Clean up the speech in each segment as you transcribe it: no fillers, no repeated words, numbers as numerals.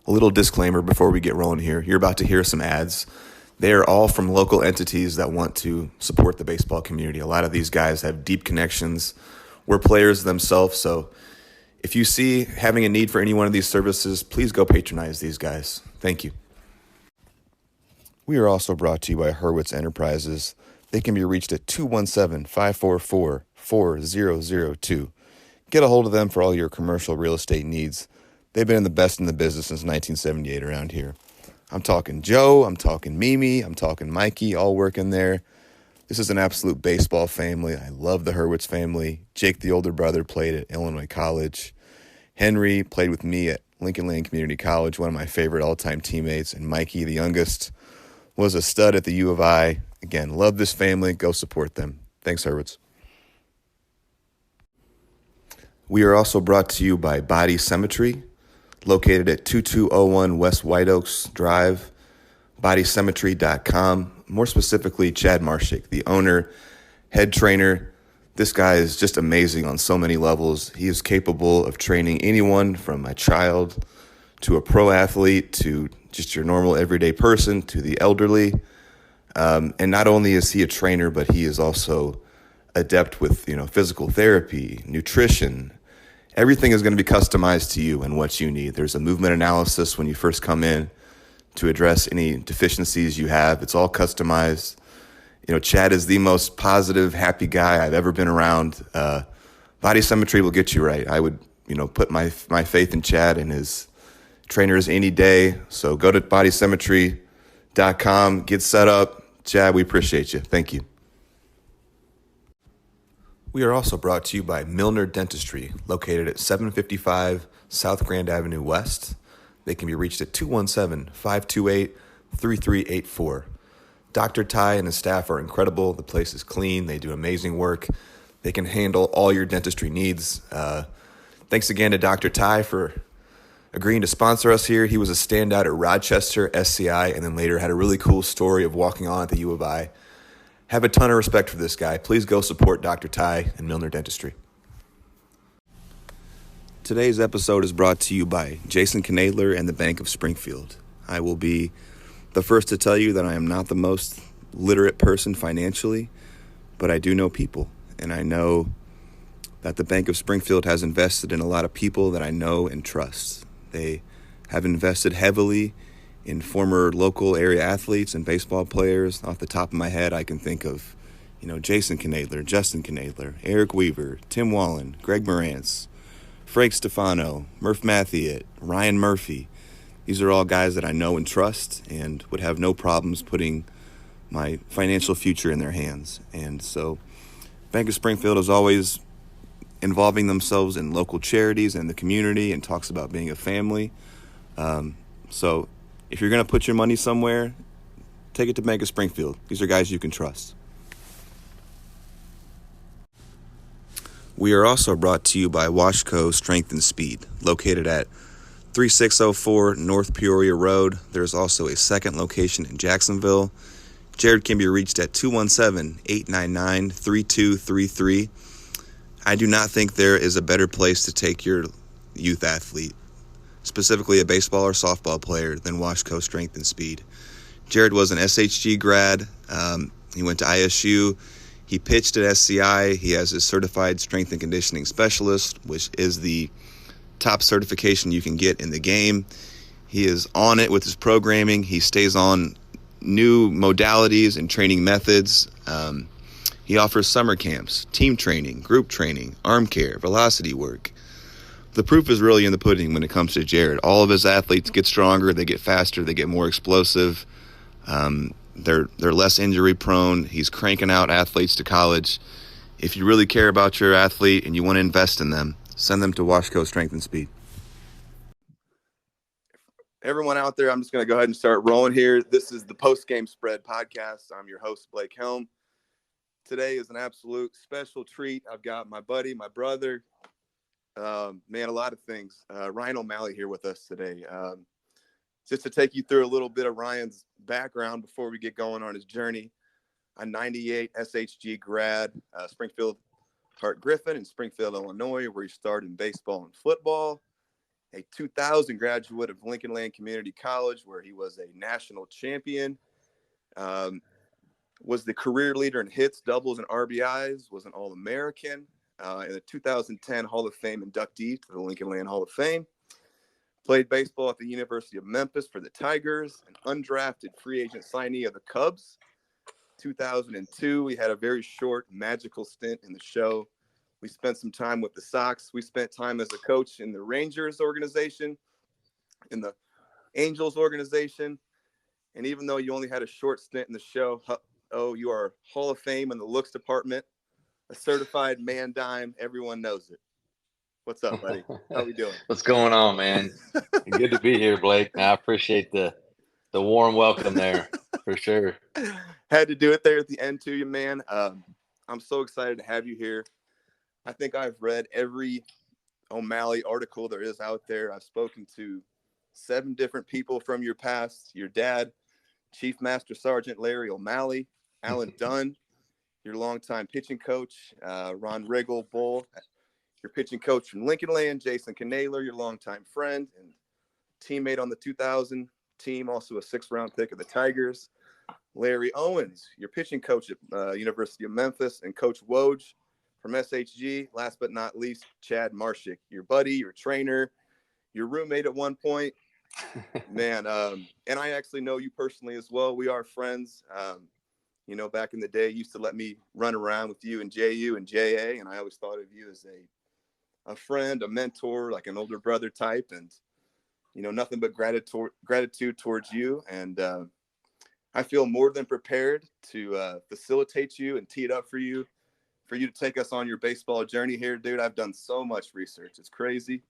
A little disclaimer before we get rolling here. You're about to hear some ads. They are all from local entities that want to support the baseball community. A lot of these guys have deep connections. We're players themselves, so if you see having a need for any one of these services, please go patronize these guys. Thank you. We are also brought to you by Hurwitz Enterprises. They can be reached at 217-544-4002. Get a hold of them for all your commercial real estate needs. They've been the best in the business since 1978 around here. I'm talking Joe, I'm talking Mimi, I'm talking Mikey, all working there. This is an absolute baseball family. I love the Hurwitz family. Jake, the older brother, played at Illinois College. Henry played with me at Lincoln Lane Community College, one of my favorite all-time teammates. And Mikey, the youngest, was a stud at the U of I. Again, love this family. Go support them. Thanks, Hurwitz. We are also brought to you by Body Cemetery, located at 2201 West White Oaks Drive, bodycemetery.com. More specifically, Chad Marshik, the owner, head trainer. This guy is just amazing on so many levels. He is capable of training anyone from a child to a pro athlete to just your normal everyday person to the elderly. And not only is he a trainer, but he is also adept with, physical therapy, nutrition. Everything is going to be customized to you and what you need. There's a movement analysis when you first come in to address any deficiencies you have. It's all customized. Chad is the most positive, happy guy I've ever been around. Body Cemetery will get you right. I would, put my faith in Chad and his trainers any day. So go to bodycemetery.com, get set up. Chad, we appreciate you. Thank you. We are also brought to you by Milner Dentistry, located at 755 South Grand Avenue West. They can be reached at 217-528-3384. Dr. Ty and his staff are incredible. The place is clean. They do amazing work. They can handle all your dentistry needs. Thanks again to Dr. Ty for agreeing to sponsor us here. He was a standout at Rochester, SCI, and then later had a really cool story of walking on at the U of I. Have a ton of respect for this guy. Please go support Dr. Ty and Milner Dentistry. Today's episode is brought to you by Jason Knadler and the Bank of Springfield. I will be the first to tell you that I am not the most literate person financially, but I do know people, and I know that the Bank of Springfield has invested in a lot of people that I know and trust. They have invested heavily in former local area athletes and baseball players. Off the top of my head, I can think of, Jason Knadler, Justin Knadler, Eric Weaver, Tim Wallen, Greg Morantz, Frank Stefano, Murph Mathiet, Ryan Murphy. These are all guys that I know and trust and would have no problems putting my financial future in their hands. And so Bank of Springfield is always involving themselves in local charities and the community and talks about being a family. So if you're going to put your money somewhere, take it to Bank of Springfield. These are guys you can trust. We are also brought to you by Washco Strength and Speed, located at 3604 North Peoria Road. There's also a second location in Jacksonville. Jared can be reached at 217-899-3233. I do not think there is a better place to take your youth athlete, specifically a baseball or softball player, than Washco Strength and Speed. Jared was an SHG grad. He went to ISU. He pitched at SCI. He has his certified strength and conditioning specialist, which is the top certification you can get in the game. He is on it with his programming. He stays on new modalities and training methods. He offers summer camps, team training, group training, arm care, velocity work. The proof is really in the pudding when it comes to Jared. All of his athletes get stronger, they get faster, they get more explosive. They're less injury prone. He's cranking out athletes to college. If you really care about your athlete and you want to invest in them, send them to Washco Strength and Speed. Everyone out there, I'm just going to go ahead and start rolling here. This is the Post Game Spread podcast. I'm your host, Blake Helm. Today is an absolute special treat. I've got my buddy, my brother, a lot of things. Ryan O'Malley here with us today. Just to take you through a little bit of Ryan's background before we get going on his journey. A 98 SHG grad, Springfield Hart Griffin in Springfield, Illinois, where he started in baseball and football. a 2000 graduate of Lincoln Land Community College, where he was a national champion, was the career leader in hits, doubles, and RBIs, was an All-American, and a 2010 Hall of Fame inductee to the Lincoln Land Hall of Fame. Played baseball at the University of Memphis for the Tigers, an undrafted free agent signee of the Cubs. 2002, we had a very short, magical stint in the show. We spent some time with the Sox. We spent time as a coach in the Rangers organization, in the Angels organization. And even though you only had a short stint in the show, you are Hall of Fame in the looks department, a certified man dime. Everyone knows it. What's up, buddy? How we doing? What's going on, man? Good to be here, Blake. I appreciate the warm welcome there, for sure. Had to do it there at the end to you, man. I'm so excited to have you here. I think I've read every O'Malley article there is out there. I've spoken to 7 different people from your past: your dad, Chief Master Sergeant Larry O'Malley, Alan Dunn, your longtime pitching coach, Ron Riggle Bull, your pitching coach from Lincoln Land, Jason Knailer, your longtime friend and teammate on the 2000 team, also a 6th-round pick of the Tigers, Larry Owens, your pitching coach at University of Memphis, and Coach Woj from SHG. Last but not least, Chad Marshik, your buddy, your trainer, your roommate at one point. Man, and I actually know you personally as well. We are friends. Back in the day, you used to let me run around with you and JU and JA, and I always thought of you as a friend, a mentor, like an older brother type, and nothing but gratitude towards you. And I feel more than prepared to facilitate you and tee it up for you to take us on your baseball journey here, dude. I've done so much research. It's crazy.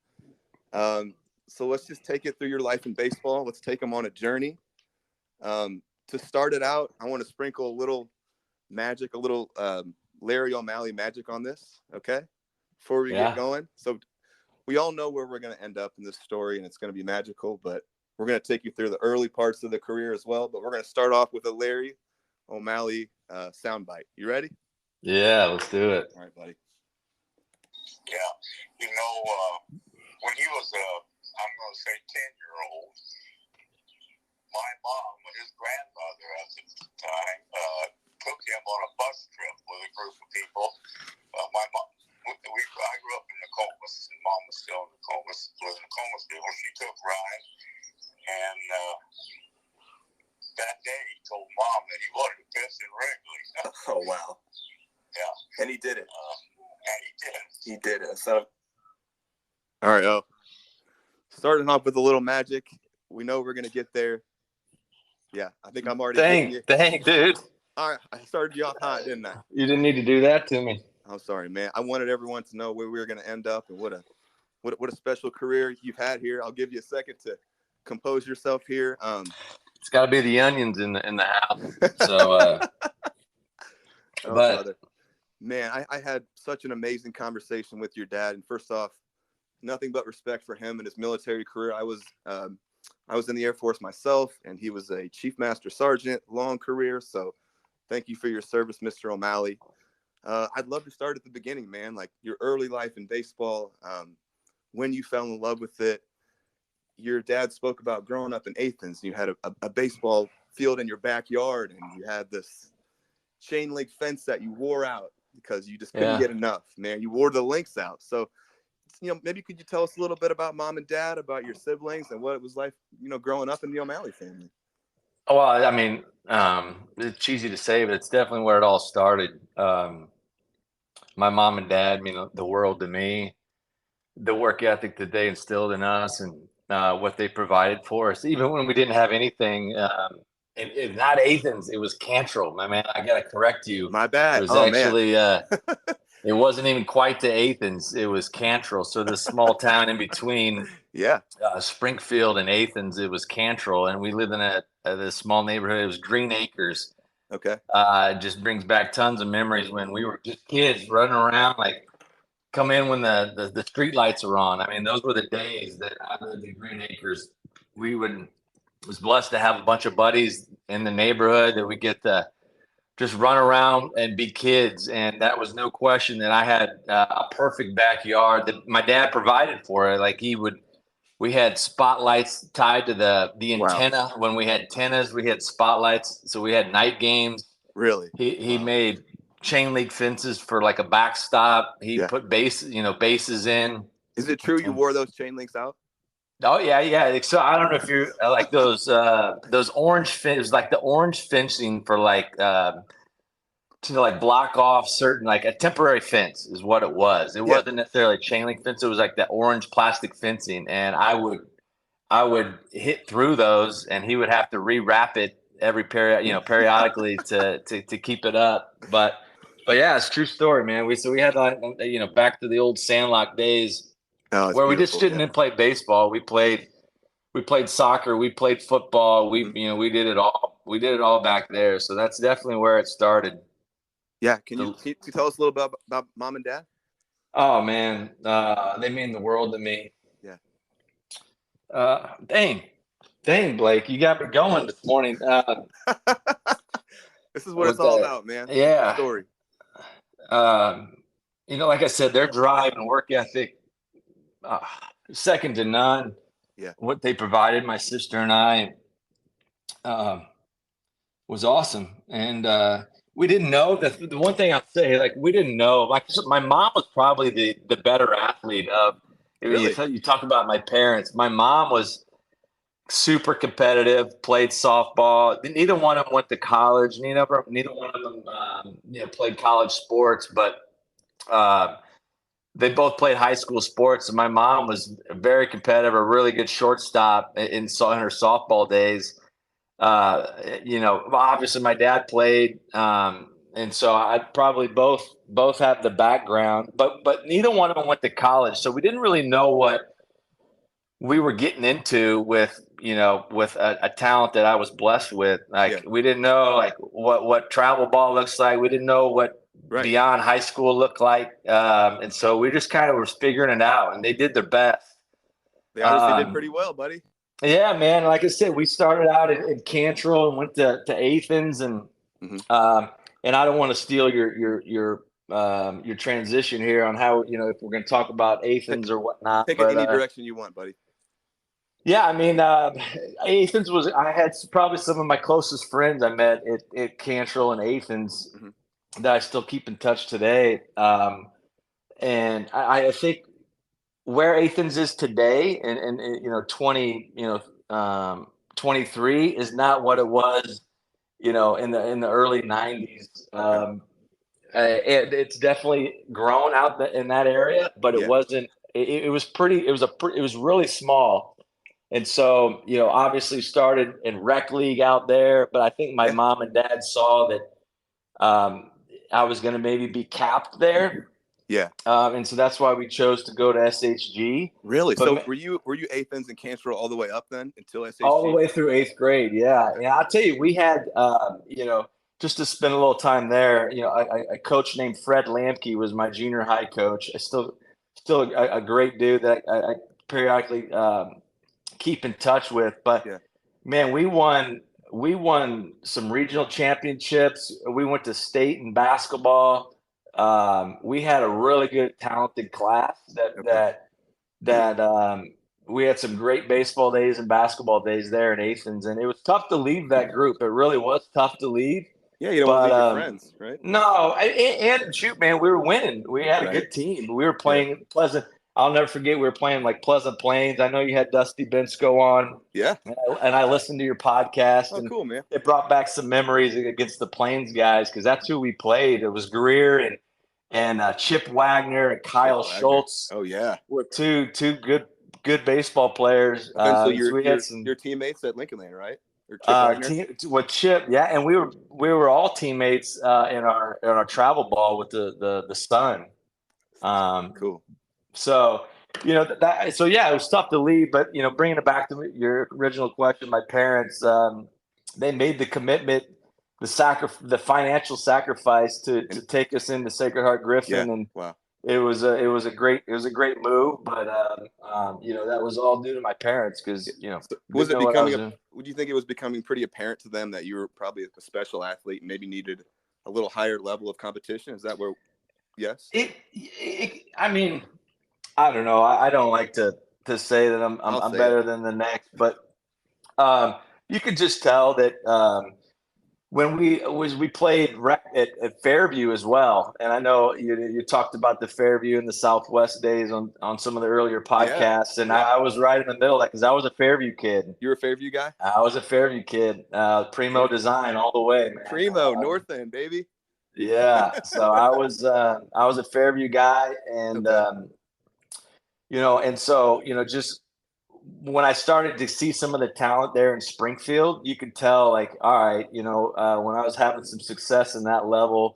So let's just take it through your life in baseball. Let's take them on a journey. To start it out, I want to sprinkle a little magic, a little Larry O'Malley magic on this, okay? Before we get going. So we all know where we're going to end up in this story, and it's going to be magical, but we're going to take you through the early parts of the career as well. But we're going to start off with a Larry O'Malley soundbite. You ready? Yeah, let's do it. All right, buddy. Yeah. When he was I'm going to say 10-year-old, my mom, his grandmother at the time, took him on a bus trip with a group of people. My mom, I grew up in Nokomis, and Mom was still in Nokomis, living in Nokomis. She took Ryan, and that day he told Mom that he wanted to pitch in Wrigley. Oh, wow. Yeah. And he did it. And he did. He did it. So, all right, starting off with a little magic. We know we're going to get there. Yeah, I think I'm already getting you. Dang, dude. All right, I started you off hot, didn't I? You didn't need to do that to me. I'm sorry, man. I wanted everyone to know where we were going to end up and what a special career you've had here. I'll give you a second to compose yourself here. It's got to be the onions in the house. So, brother. Man, I had such an amazing conversation with your dad. And first off, nothing but respect for him and his military career. I was in the Air Force myself, and he was a Chief Master Sergeant, long career. So thank you for your service, Mr. O'Malley. I'd love to start at the beginning, man, like your early life in baseball, when you fell in love with it. Your dad spoke about growing up in Athens. You had a baseball field in your backyard, and you had this chain link fence that you wore out because you just couldn't get enough, man. You wore the links out. So, maybe could you tell us a little bit about Mom and Dad, about your siblings and what it was like, growing up in the O'Malley family? Well, I mean, it's cheesy to say, but it's definitely where it all started. My mom and dad mean the world to me. The work ethic that they instilled in us and what they provided for us, even when we didn't have anything. And not Athens, it was Cantrell. My man, I got to correct you. My bad. It was actually, it wasn't even quite to Athens. It was Cantrell. So the small town in between Springfield and Athens, it was Cantrell. And we lived in this small neighborhood. It was Green Acres. Okay. It just brings back tons of memories when we were just kids running around, like come in when the street lights are on. I mean, those were the days that I lived in Green Acres. Was blessed to have a bunch of buddies in the neighborhood that we get to just run around and be kids. And that was no question that I had a perfect backyard that my dad provided for it. Like we We had spotlights tied to the Wow. antenna. When we had antennas, we had spotlights. So we had night games. Really? He made chain link fences for like a backstop. He put bases in. Is it true you wore those chain links out? Oh yeah. So I don't know if you like those orange fence, like the orange fencing for like to like block off certain, like a temporary fence is what it was. It wasn't necessarily a chain link fence. It was like that orange plastic fencing, and I would hit through those, and he would have to rewrap it periodically to keep it up. But yeah, it's a true story, man. We had like back to the old Sandlot days where we just didn't play baseball. We played soccer, we played football. We did it all. We did it all back there. So that's definitely where it started. Yeah. Can you tell us a little bit about mom and dad? Oh man, they mean the world to me. Yeah. Dang, Blake, you got me going this morning. This is what it's all about, man. Yeah. Story. Like I said, their drive and work ethic, second to none. Yeah. What they provided my sister and I was awesome. And we didn't know that. The one thing I'll say, like, we didn't know. Like, my mom was probably the better athlete of. Really? You talk about my parents. My mom was super competitive, played softball. Neither one of them went to college. Neither one of them played college sports, but they both played high school sports. And my mom was very competitive, a really good shortstop in her softball days. Obviously my dad played, and so I'd probably both have the background, but neither one of them went to college, so we didn't really know what we were getting into with a talent that I was blessed with. We didn't know like what travel ball looks like. We didn't know what beyond high school looked like, and so we just kind of were figuring it out. And they did their best. They obviously did pretty well, buddy. Yeah, man. Like I said, we started out in Cantrell and went to Athens, and and I don't want to steal your transition here on how if we're going to talk about Athens or whatnot. Take it any direction you want, buddy. Yeah, I mean, Athens I had probably some of my closest friends I met at Cantrell and Athens that I still keep in touch today. And I think where Athens is today and 23 is not what it was, in the early 90s. It's definitely grown out in that area, but it wasn't. It was pretty. It was really small. And so, obviously started in rec league out there, but I think my mom and dad saw that I was going to maybe be capped there. Yeah. And so that's why we chose to go to SHG. Really? So were you Athens and Cantrell all the way up then until SHG? All the way through 8th grade. Yeah. Yeah. I'll tell you, we had, just to spend a little time there, a coach named Fred Lamke was my junior high coach. Still a great dude that I periodically keep in touch with. But man, we won some regional championships. We went to state in basketball. We had a really good, talented class that we had some great baseball days and basketball days there in Athens, and it was tough to leave that group. It really was tough to leave. Yeah, you don't want to leave your friends, right? No, and shoot, man, we were winning. We had a good team. We were playing Pleasant. I'll never forget, we were playing like Pleasant Plains. I know you had Dusty Bensko on. Yeah. And I listened to your podcast. Oh, cool, man. It brought back some memories against the Plains guys because that's who we played. It was Greer and Chip Wagner and Kyle Schultz. Oh, yeah. Were two good baseball players. So your teammates at Lincoln Land, right? Or Chip with Chip, yeah, and we were all teammates in our travel ball with the Sun. Cool. So, it was tough to leave, but, bringing it back to your original question, my parents, they made the commitment, the financial sacrifice to take us into Sacred Heart Griffin. Yeah. And wow. It was a great move, but, that was all due to my parents because, would you think it was becoming pretty apparent to them that you were probably a special athlete and maybe needed a little higher level of competition? Is that where, yes? I mean, I don't know. I don't like to to say that I'm I'll say better it. than the next, but you could just tell that when we played at Fairview as well, and I know you talked about the Fairview and the Southwest days on some of the earlier podcasts, and I was right in the middle of that because I was a Fairview kid. You're a Fairview guy? I was a Fairview kid. Primo design all the way, man. Primo, North End, baby. Yeah. So I was a Fairview guy, and and so just when I started to see some of the talent there in Springfield, you could tell, like, all right, when I was having some success in that level,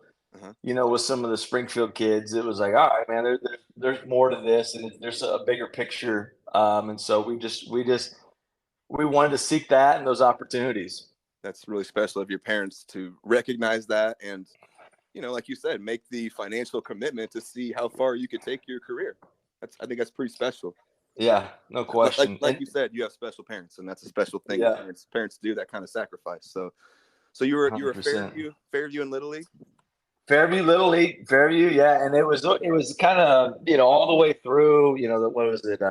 with some of the Springfield kids, it was like, all right, man, there's more to this, and there's a bigger picture. And so we wanted to seek that and those opportunities. That's really special of your parents to recognize that and, like you said, make the financial commitment to see how far you could take your career. I think that's pretty special. Yeah, no question. Like you said, you have special parents, and that's a special thing. Yeah. Parents do that kind of sacrifice. So you were 100%. Fairview in Little League? Fairview Little League, Fairview, yeah, and it was kind of all the way through. What was it?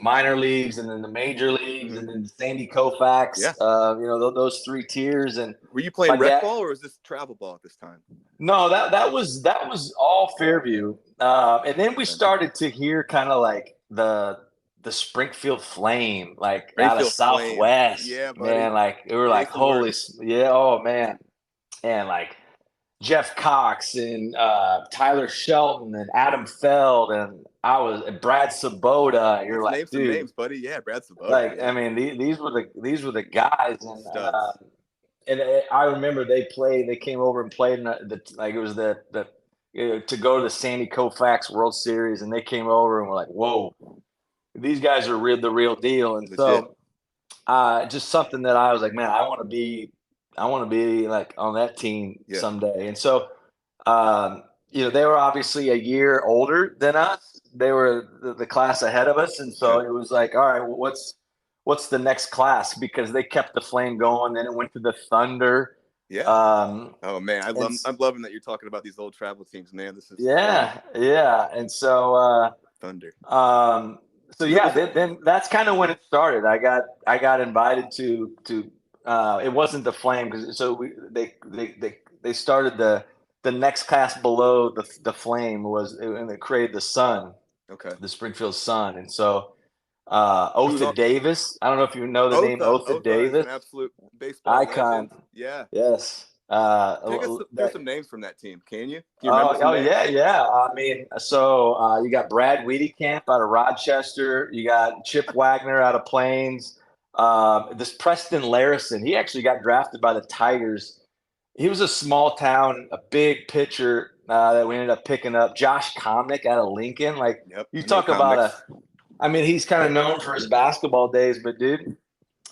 Minor leagues, and then the major leagues, and then Sandy Koufax. Yeah. Those three tiers. And were you playing rec ball, or was this travel ball at this time? No, that was all Fairview. And then we started to hear kind of like the Springfield Flame, like out of Southwest. Yeah, buddy. Man, like we were like, holy, yeah, oh man, and like Jeff Cox and Tyler Shelton and Adam Feld and Brad Sabota. You're like, name some names, buddy. Yeah, Brad Sabota. Like, yeah. I mean, these were the guys, and I remember they came over and played in it was to go to the Sandy Koufax World Series, and they came over and were like, whoa, these guys are the real deal. And so just something that I was like, man, I want to be like on that team someday. And so, they were obviously a year older than us. They were the class ahead of us. And so it was like, all right, well, what's the next class? Because they kept the Flame going. Then it went to the Thunder. Yeah. Oh man, I'm loving that you're talking about these old travel teams, man. This is yeah. And so Thunder. So then that's kind of when it started. I got invited to it wasn't the Flame because they started the next class below the Flame and they created the Sun. Okay. The Springfield Sun. And so Otha Davis. I don't know if you know the name Otha Davis. An absolute baseball icon. Legend. Yeah. Yes. There's some names from that team. Can you? Yeah. I mean, so you got Brad Wiedekamp out of Rochester. You got Chip Wagner out of Plains. This Preston Larison, he actually got drafted by the Tigers. He was a small town, a big pitcher that we ended up picking up. Josh Komnick out of Lincoln. Like, you talk about he's kind of known for his basketball days, but dude,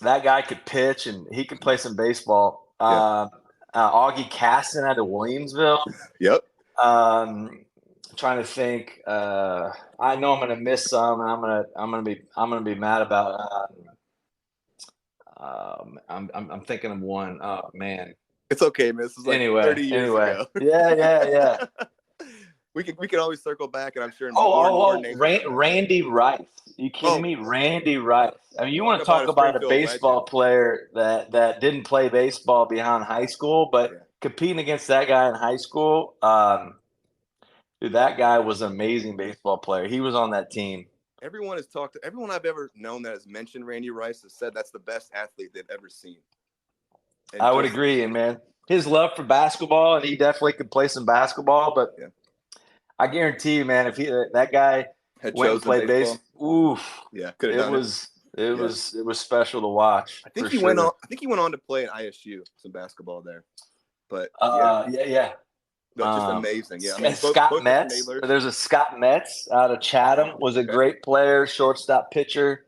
that guy could pitch and he could play some baseball. Augie Casson out of Williamsville. Yep. Trying to think. I know I'm gonna miss some, and I'm gonna be mad about. I'm thinking of one. Oh man. It's okay, man. This is like 30 years ago. Yeah. We can always circle back, and I'm sure. Randy Rice. You kidding me? Randy Rice. I mean, you want to talk about a baseball player that didn't play baseball beyond high school, but competing against that guy in high school, dude, that guy was an amazing baseball player. He was on that team. Everyone I've ever known that has mentioned Randy Rice has said that's the best athlete they've ever seen. And I would agree, man. His love for basketball, and he definitely could play some basketball, but I guarantee you, man, if that guy had went and played baseball, oof, could have done it was special to watch. I think he went on to play at ISU some basketball there, but yeah. Just amazing. Yeah, I mean, Scott Metz. There's a Scott Metz out of Chatham. Was a great player, shortstop, pitcher.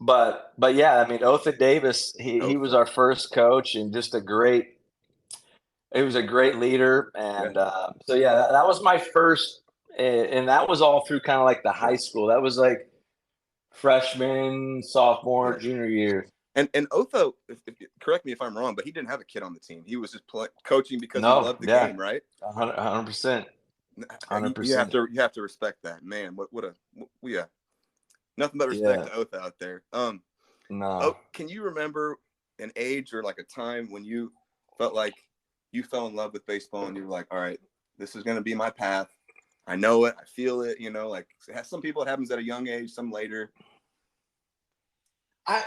But yeah, I mean, Otha Davis, he was our first coach and just he was a great leader. And so, that was my first, and that was all through kind of like the high school. That was like freshman, sophomore, junior year. And Otha, correct me if I'm wrong, but he didn't have a kid on the team. He was just coaching because he loved the game, right? 100%. You have 100%. to respect that, man. Yeah, nothing but respect to Oath out there. No. Can you remember an age or like a time when you felt like you fell in love with baseball and you were like, all right, this is going to be my path. I know it. I feel it. You know, like some people, it happens at a young age, some later. I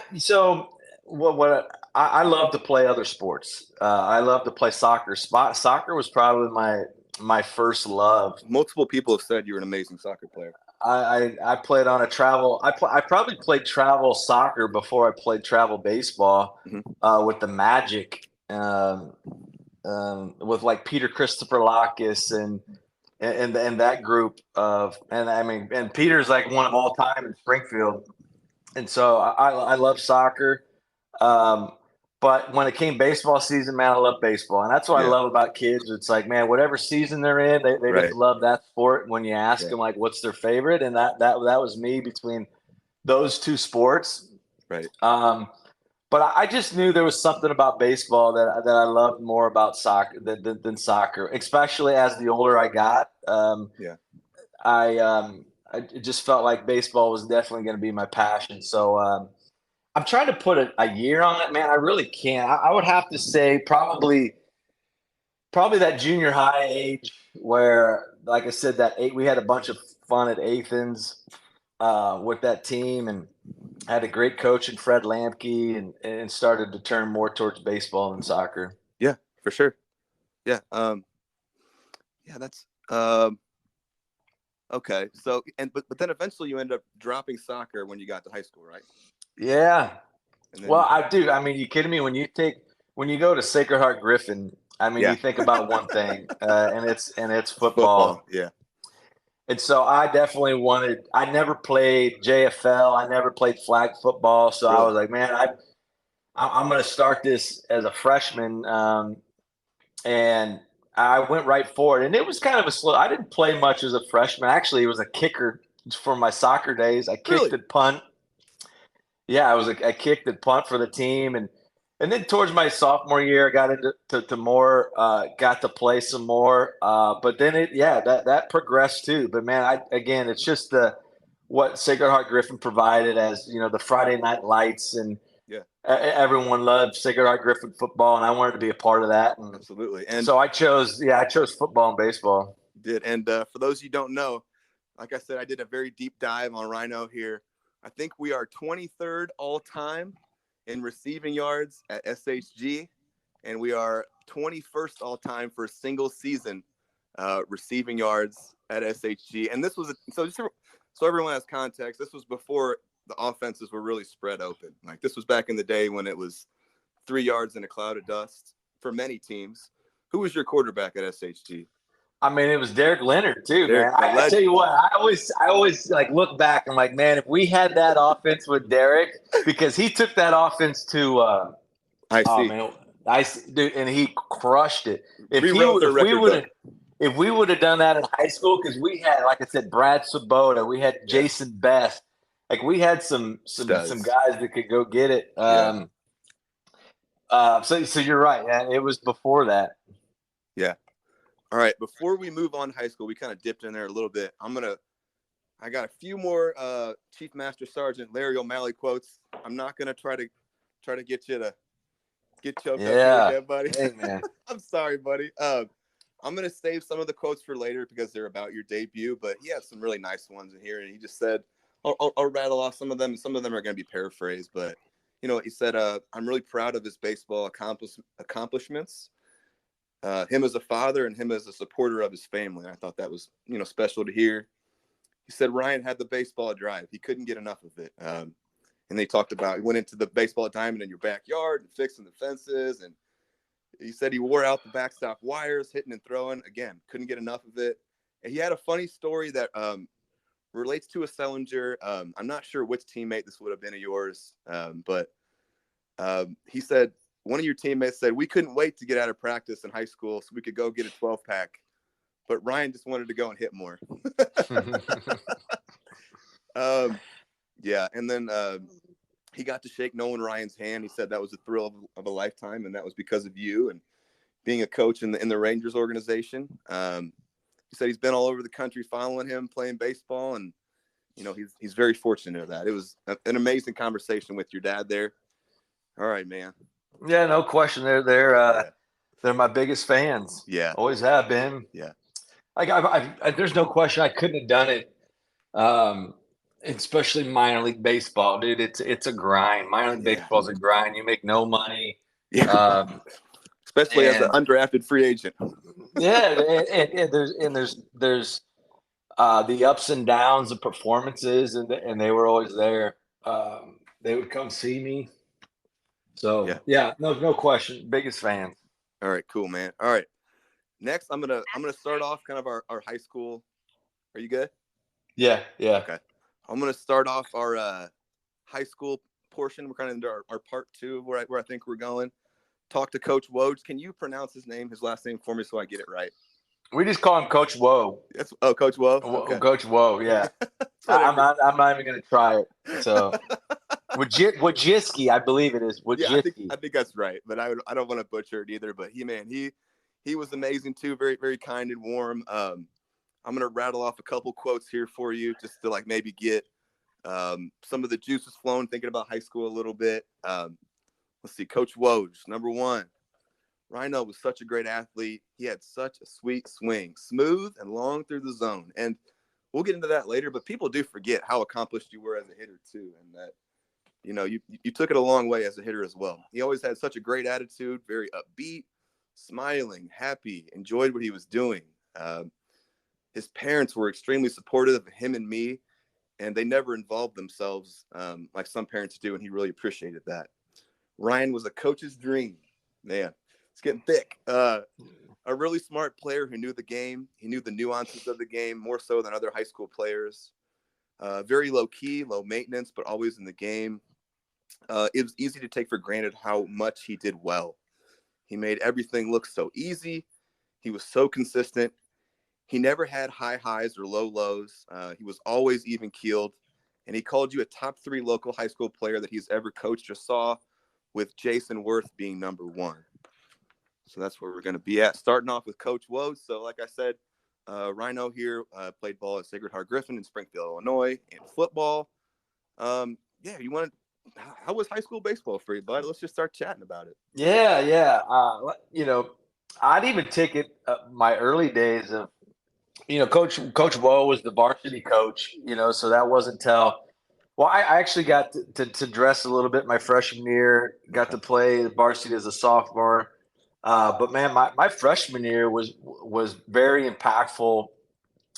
love to play other sports. I love to play soccer. Soccer was probably my first love. Multiple people have said you're an amazing soccer player. I played on a travel. I probably played travel soccer before I played travel baseball with the Magic, with like Peter Christopher Lacus and that group of, and Peter's like one of all time in Springfield. And so I love soccer. But when it came baseball season, man, I love baseball. And that's what I love about kids. It's like, man, whatever season they're in, they just love that sport. When you ask them, like, what's their favorite? And that was me between those two sports. Right. But I just knew there was something about baseball that I loved more about soccer than soccer, especially as the older I got. I just felt like baseball was definitely going to be my passion. So I'm trying to put a year on it, man. I really can't. I would have to say probably that junior high age where, like I said, we had a bunch of fun at Athens with that team, and had a great coach in Fred Lampke, and started to turn more towards baseball than soccer. Yeah, for sure. Yeah. That's okay. So, but then eventually you end up dropping soccer when you got to high school, right? Yeah. Well, I do. I mean, you kidding me? When you go to Sacred Heart Griffin, I mean, you think about one thing, and it's football. Yeah. And so I definitely I never played JFL. I never played flag football. So I was like, man, I'm going to start this as a freshman. And I went right for it. And it was kind of I didn't play much as a freshman. Actually, it was a kicker for my soccer days. I kicked and punt. Yeah, I kicked and punt for the team. And then towards my sophomore year, I got into more, got to play some more. But then that progressed too. But man, it's just what Sacred Heart Griffin provided as, the Friday night lights, and everyone loved Sacred Heart Griffin football, and I wanted to be a part of that. And absolutely. And so I chose football and baseball. And for those you don't know, like I said, I did a very deep dive on Ryno here. I think we are 23rd all time in receiving yards at SHG, and we are 21st all time for a single season receiving yards at SHG. And this was so everyone has context. This was before the offenses were really spread open. Like, this was back in the day when it was 3 yards in a cloud of dust for many teams. Who was your quarterback at SHG? I mean, it was Derek Leonard too, man. I tell you what, I always like look back and like, man, if we had that offense with Derek, because he took that offense to dude, and he crushed it. If we would have done that in high school, because we had, like I said, Brad Swoboda, we had Jason Best, like we had some guys that could go get it. So you're right, man. It was before that. Yeah. All right. Before we move on to high school, we kind of dipped in there a little bit. I got a few more Chief Master Sergeant Larry O'Malley quotes. I'm not gonna try to get you to get choked up here, buddy. Hey, man. I'm sorry, buddy. I'm gonna save some of the quotes for later because they're about your debut, but he has some really nice ones in here. And he just said, I'll rattle off some of them. Some of them are gonna be paraphrased, but he said, I'm really proud of his baseball accomplishments. Him as a father and him as a supporter of his family. I thought that was, special to hear. He said Ryan had the baseball drive. He couldn't get enough of it. And they talked about, he went into the baseball diamond in your backyard and fixing the fences. And he said he wore out the backstop wires, hitting and throwing. Again, couldn't get enough of it. And he had a funny story that relates to a Sellinger. I'm not sure which teammate this would have been of yours, but he said, one of your teammates said, we couldn't wait to get out of practice in high school so we could go get a 12-pack. But Ryan just wanted to go and hit more. And then he got to shake Nolan Ryan's hand. He said that was a thrill of a lifetime, and that was because of you and being a coach in the Rangers organization. he said he's been all over the country following him, playing baseball, and he's very fortunate of that. It was an amazing conversation with your dad there. All right, man. Yeah, no question. They're my biggest fans. Yeah, always have been. Yeah, like there's no question I couldn't have done it. Especially minor league baseball, dude. It's a grind. Minor league baseball is a grind. You make no money. Yeah. Especially as an undrafted free agent. Yeah, and there's the ups and downs of performances, and they were always there. They would come see me. So yeah, no question, biggest fan. All right, cool, man. All right, next I'm gonna start off kind of our high school. Are you good? Yeah. Okay, I'm gonna start off our high school portion. We're kind of into our part two of where I think we're going. Talk to Coach Woj. Can you pronounce his last name for me so I get it right? We just call him Coach Woe. Coach Woe. Okay. Coach Woe. Yeah. I'm not even gonna try it. So Wojcicki, I believe it is. Wojcicki. Yeah, I think that's right, but I don't want to butcher it either. But he was amazing too. Very, very kind and warm. I'm gonna rattle off a couple quotes here for you just to like maybe get some of the juices flowing. Thinking about high school a little bit. Let's see. Coach Woj, number one. Ryno was such a great athlete. He had such a sweet swing, smooth and long through the zone. And we'll get into that later, but people do forget how accomplished you were as a hitter too, and that you took it a long way as a hitter as well. He always had such a great attitude, very upbeat, smiling, happy, enjoyed what he was doing. His parents were extremely supportive of him and me, and they never involved themselves like some parents do, and he really appreciated that. Ryan was a coach's dream. Man, it's getting thick. A really smart player who knew the game. He knew the nuances of the game more so than other high school players. Very low-key, low maintenance, but always in the game. It was easy to take for granted how much he did well. He made everything look so easy. He was so consistent. He never had high highs or low lows. He was always even-keeled. And he called you a top 3 local high school player that he's ever coached or saw, with Jason Worth being number 1. So that's where we're going to be at. Starting off with Coach Woj. So like I said, Ryno here played ball at Sacred Heart Griffin in Springfield, Illinois, and football. How was high school baseball for you, bud? Let's just start chatting about it. Yeah. I'd even take it my early days of, Coach Woe was the varsity coach, so that wasn't till. Well, I actually got to dress a little bit my freshman year, got to play varsity as a sophomore. But man, my freshman year was very impactful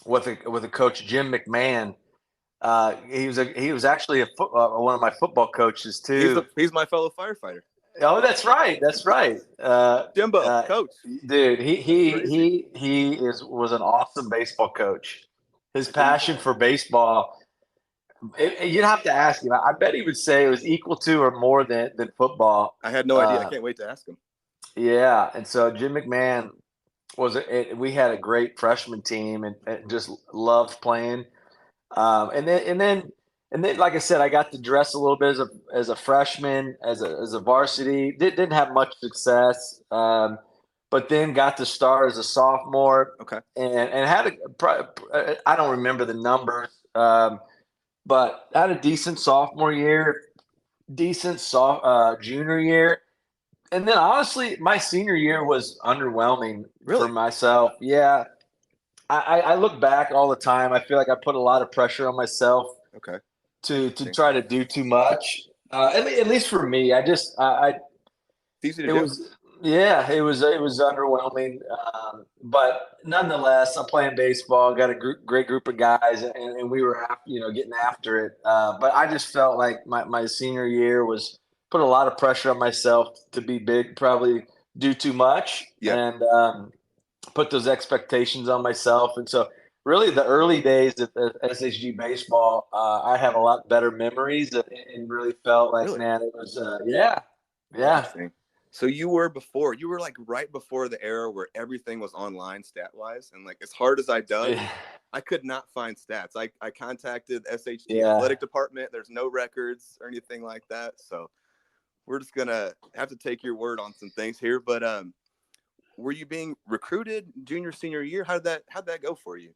with a coach, Jim McMahon. He was actually one of my football coaches too. He's my fellow firefighter. Oh, that's right. Jimbo, coach. Dude, he was an awesome baseball coach. His passion for baseball. You'd have to ask him. I bet he would say it was equal to or more than football. I had no idea. I can't wait to ask him. Yeah, and so Jim McMahon we had a great freshman team and just loved playing. And then, like I said, I got to dress a little bit as a freshman, as a varsity. Didn't have much success, but then got to start as a sophomore. Okay, and had I don't remember the numbers. But I had a decent sophomore year, decent junior year. And then, honestly, my senior year was underwhelming for myself. Yeah. I look back all the time. I feel like I put a lot of pressure on myself to try to do too much. At least for me. It's easy to do. It was underwhelming, but nonetheless, I'm playing baseball. Got a great group of guys, and we were getting after it. But I just felt like my senior year was put a lot of pressure on myself to be big, probably do too much, and put those expectations on myself. And so, really, the early days of SHG baseball, I have a lot better memories, and really felt like, man, it was yeah. So you were like right before the era where everything was online stat wise. And like, as hard as I dug, I could not find stats. I contacted SHG athletic department. There's no records or anything like that. So we're just going to have to take your word on some things here. But were you being recruited junior, senior year? How'd that go for you?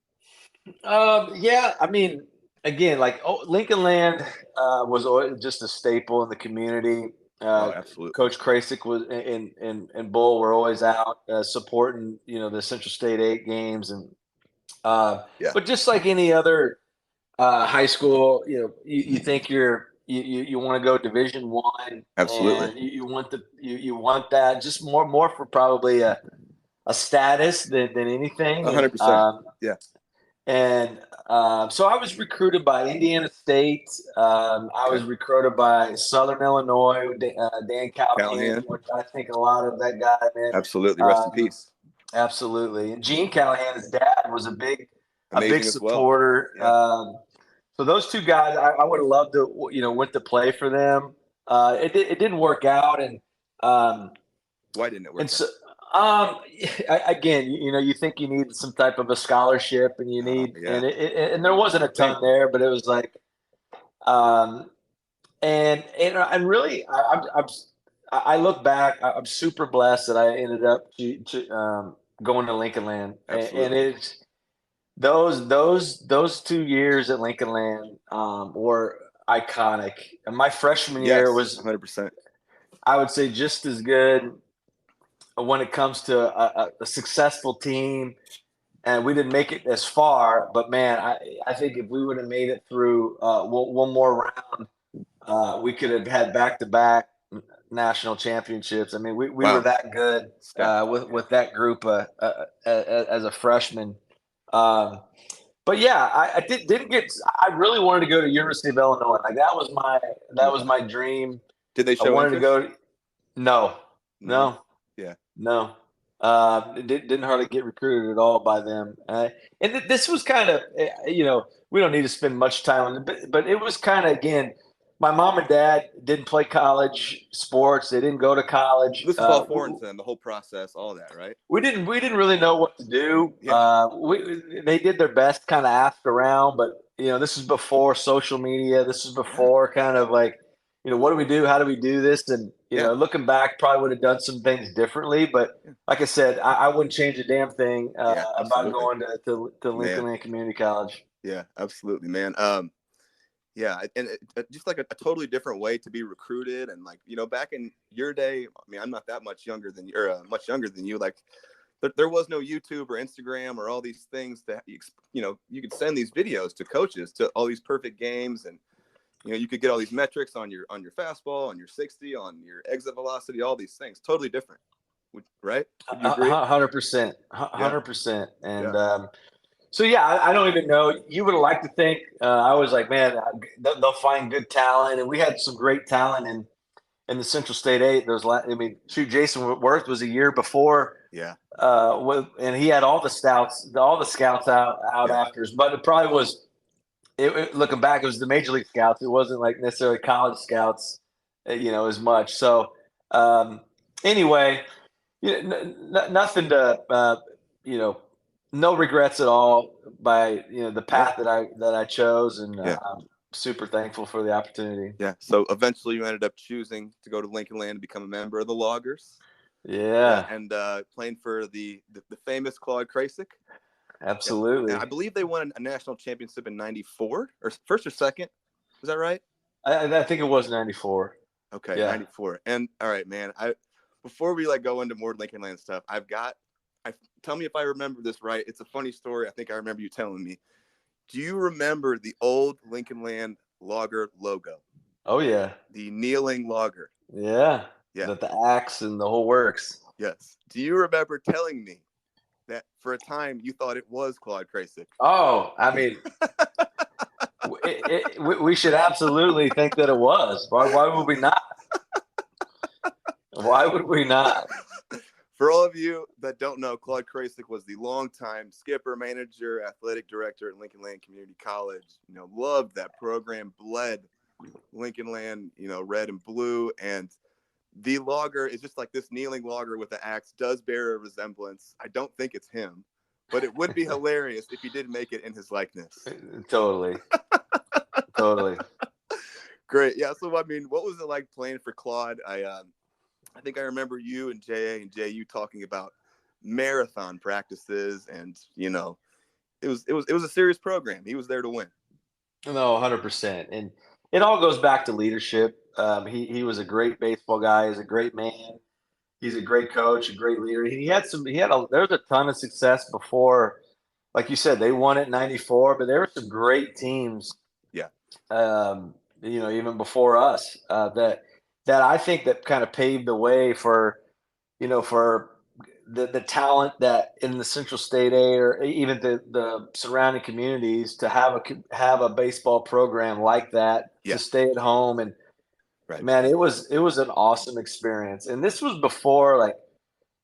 Yeah, I mean, again, like Lincoln Land was always just a staple in the community. Absolutely. Coach Krasick was and Bull were always out supporting, the Central State 8 games, and but just like any other high school, you think you want to go Division 1, Absolutely. and you want that just more for probably a status than anything. 100%. Yeah. And so I was recruited by Indiana State. I was recruited by Southern Illinois, Dan Callahan, which I think a lot of that guy, man. Absolutely. Rest in peace. Absolutely. And Gene Callahan, his dad, was a big supporter. Well. Yeah. So those two guys, I would have loved to, went to play for them. It didn't work out. And why didn't it work out? So, again, you think you need some type of a scholarship, and you need, and there wasn't a ton there, but it was like, and really, I look back, I'm super blessed that I ended up going to Lincoln Land, and it's those 2 years at Lincoln Land were iconic. And my freshman year was 100%. I would say just as good when it comes to a successful team, and we didn't make it as far, but man, I think if we would have made it through one more round, we could have had back-to-back national championships. I mean, we were that good with that group as a freshman. But yeah, I didn't get. I really wanted to go to University of Illinois. Like that was my dream. Did they show? I wanted interest? to go. No. Yeah. No. Didn't hardly get recruited at all by them. And this was kind of, we don't need to spend much time on it, but it was kind of, again, my mom and dad didn't play college sports. They didn't go to college. This is all foreign to them, the whole process, all that, right? We didn't really know what to do. Yeah. They did their best, kind of asked around, but this is before social media. This is before kind of like, what do we do? How do we do this? And, looking back, probably would have done some things differently. But like I said, I wouldn't change a damn thing about going to Lincoln Land Community College. Yeah, absolutely, man. Yeah, and just like a totally different way to be recruited. And like, back in your day, I mean, I'm not that much younger than you, or much younger than you. Like, there was no YouTube or Instagram or all these things that, you could send these videos to coaches to all these perfect games, and you could get all these metrics on your fastball, on your 60, on your exit velocity, all these things. Totally different, right? 100%, 100%. And so yeah, I don't even know. You would have liked to think I was like, man, they'll find good talent, and we had some great talent in the Central State 8. Jason Worth was a year before. Yeah. And he had all the scouts out after us, but it probably was. Looking back, it was the major league scouts. It wasn't like necessarily college scouts, as much. So anyway, nothing to, no regrets at all by, the path that I chose. And I'm super thankful for the opportunity. Yeah. So eventually you ended up choosing to go to Lincoln Land to become a member of the Loggers. Yeah. And playing for the famous Claude Krasick. Absolutely. Yeah. I believe they won a national championship in '94, or first or second. Is that right? I think it was 94. Okay, yeah. 94. And all right, man. Before we go into more Lincoln Land stuff, tell me if I remember this right. It's a funny story. I think I remember you telling me. Do you remember the old Lincoln Land Logger logo? Oh yeah. The kneeling logger. Yeah. Yeah. The axe and the whole works. Yes. Do you remember telling me that for a time you thought it was Claude Krasick? Oh, I mean, we should absolutely think that it was. Why would we not? Why would we not? For all of you that don't know, Claude Krasick was the longtime skipper, manager, athletic director at Lincoln Land Community College. Loved that program, bled Lincoln Land, red and blue. And the logger is just like this kneeling logger with the axe, does bear a resemblance. I don't think it's him, but it would be hilarious if he did make it in his likeness. Totally. Totally. Great. Yeah. So, I mean, what was it like playing for Claude? I think I remember you and JA and JU talking about marathon practices, and it was a serious program. He was there to win. No, 100%. And it all goes back to leadership. He was a great baseball guy. He's a great man. He's a great coach, a great leader. There was a ton of success before, like you said, they won it in '94, but there were some great teams. Yeah. Even before us, that I think that kind of paved the way for the talent that in the Central State area, or even the surrounding communities, to have a baseball program like that, Yeah. to stay at home. And right. Man, it was an awesome experience. And this was before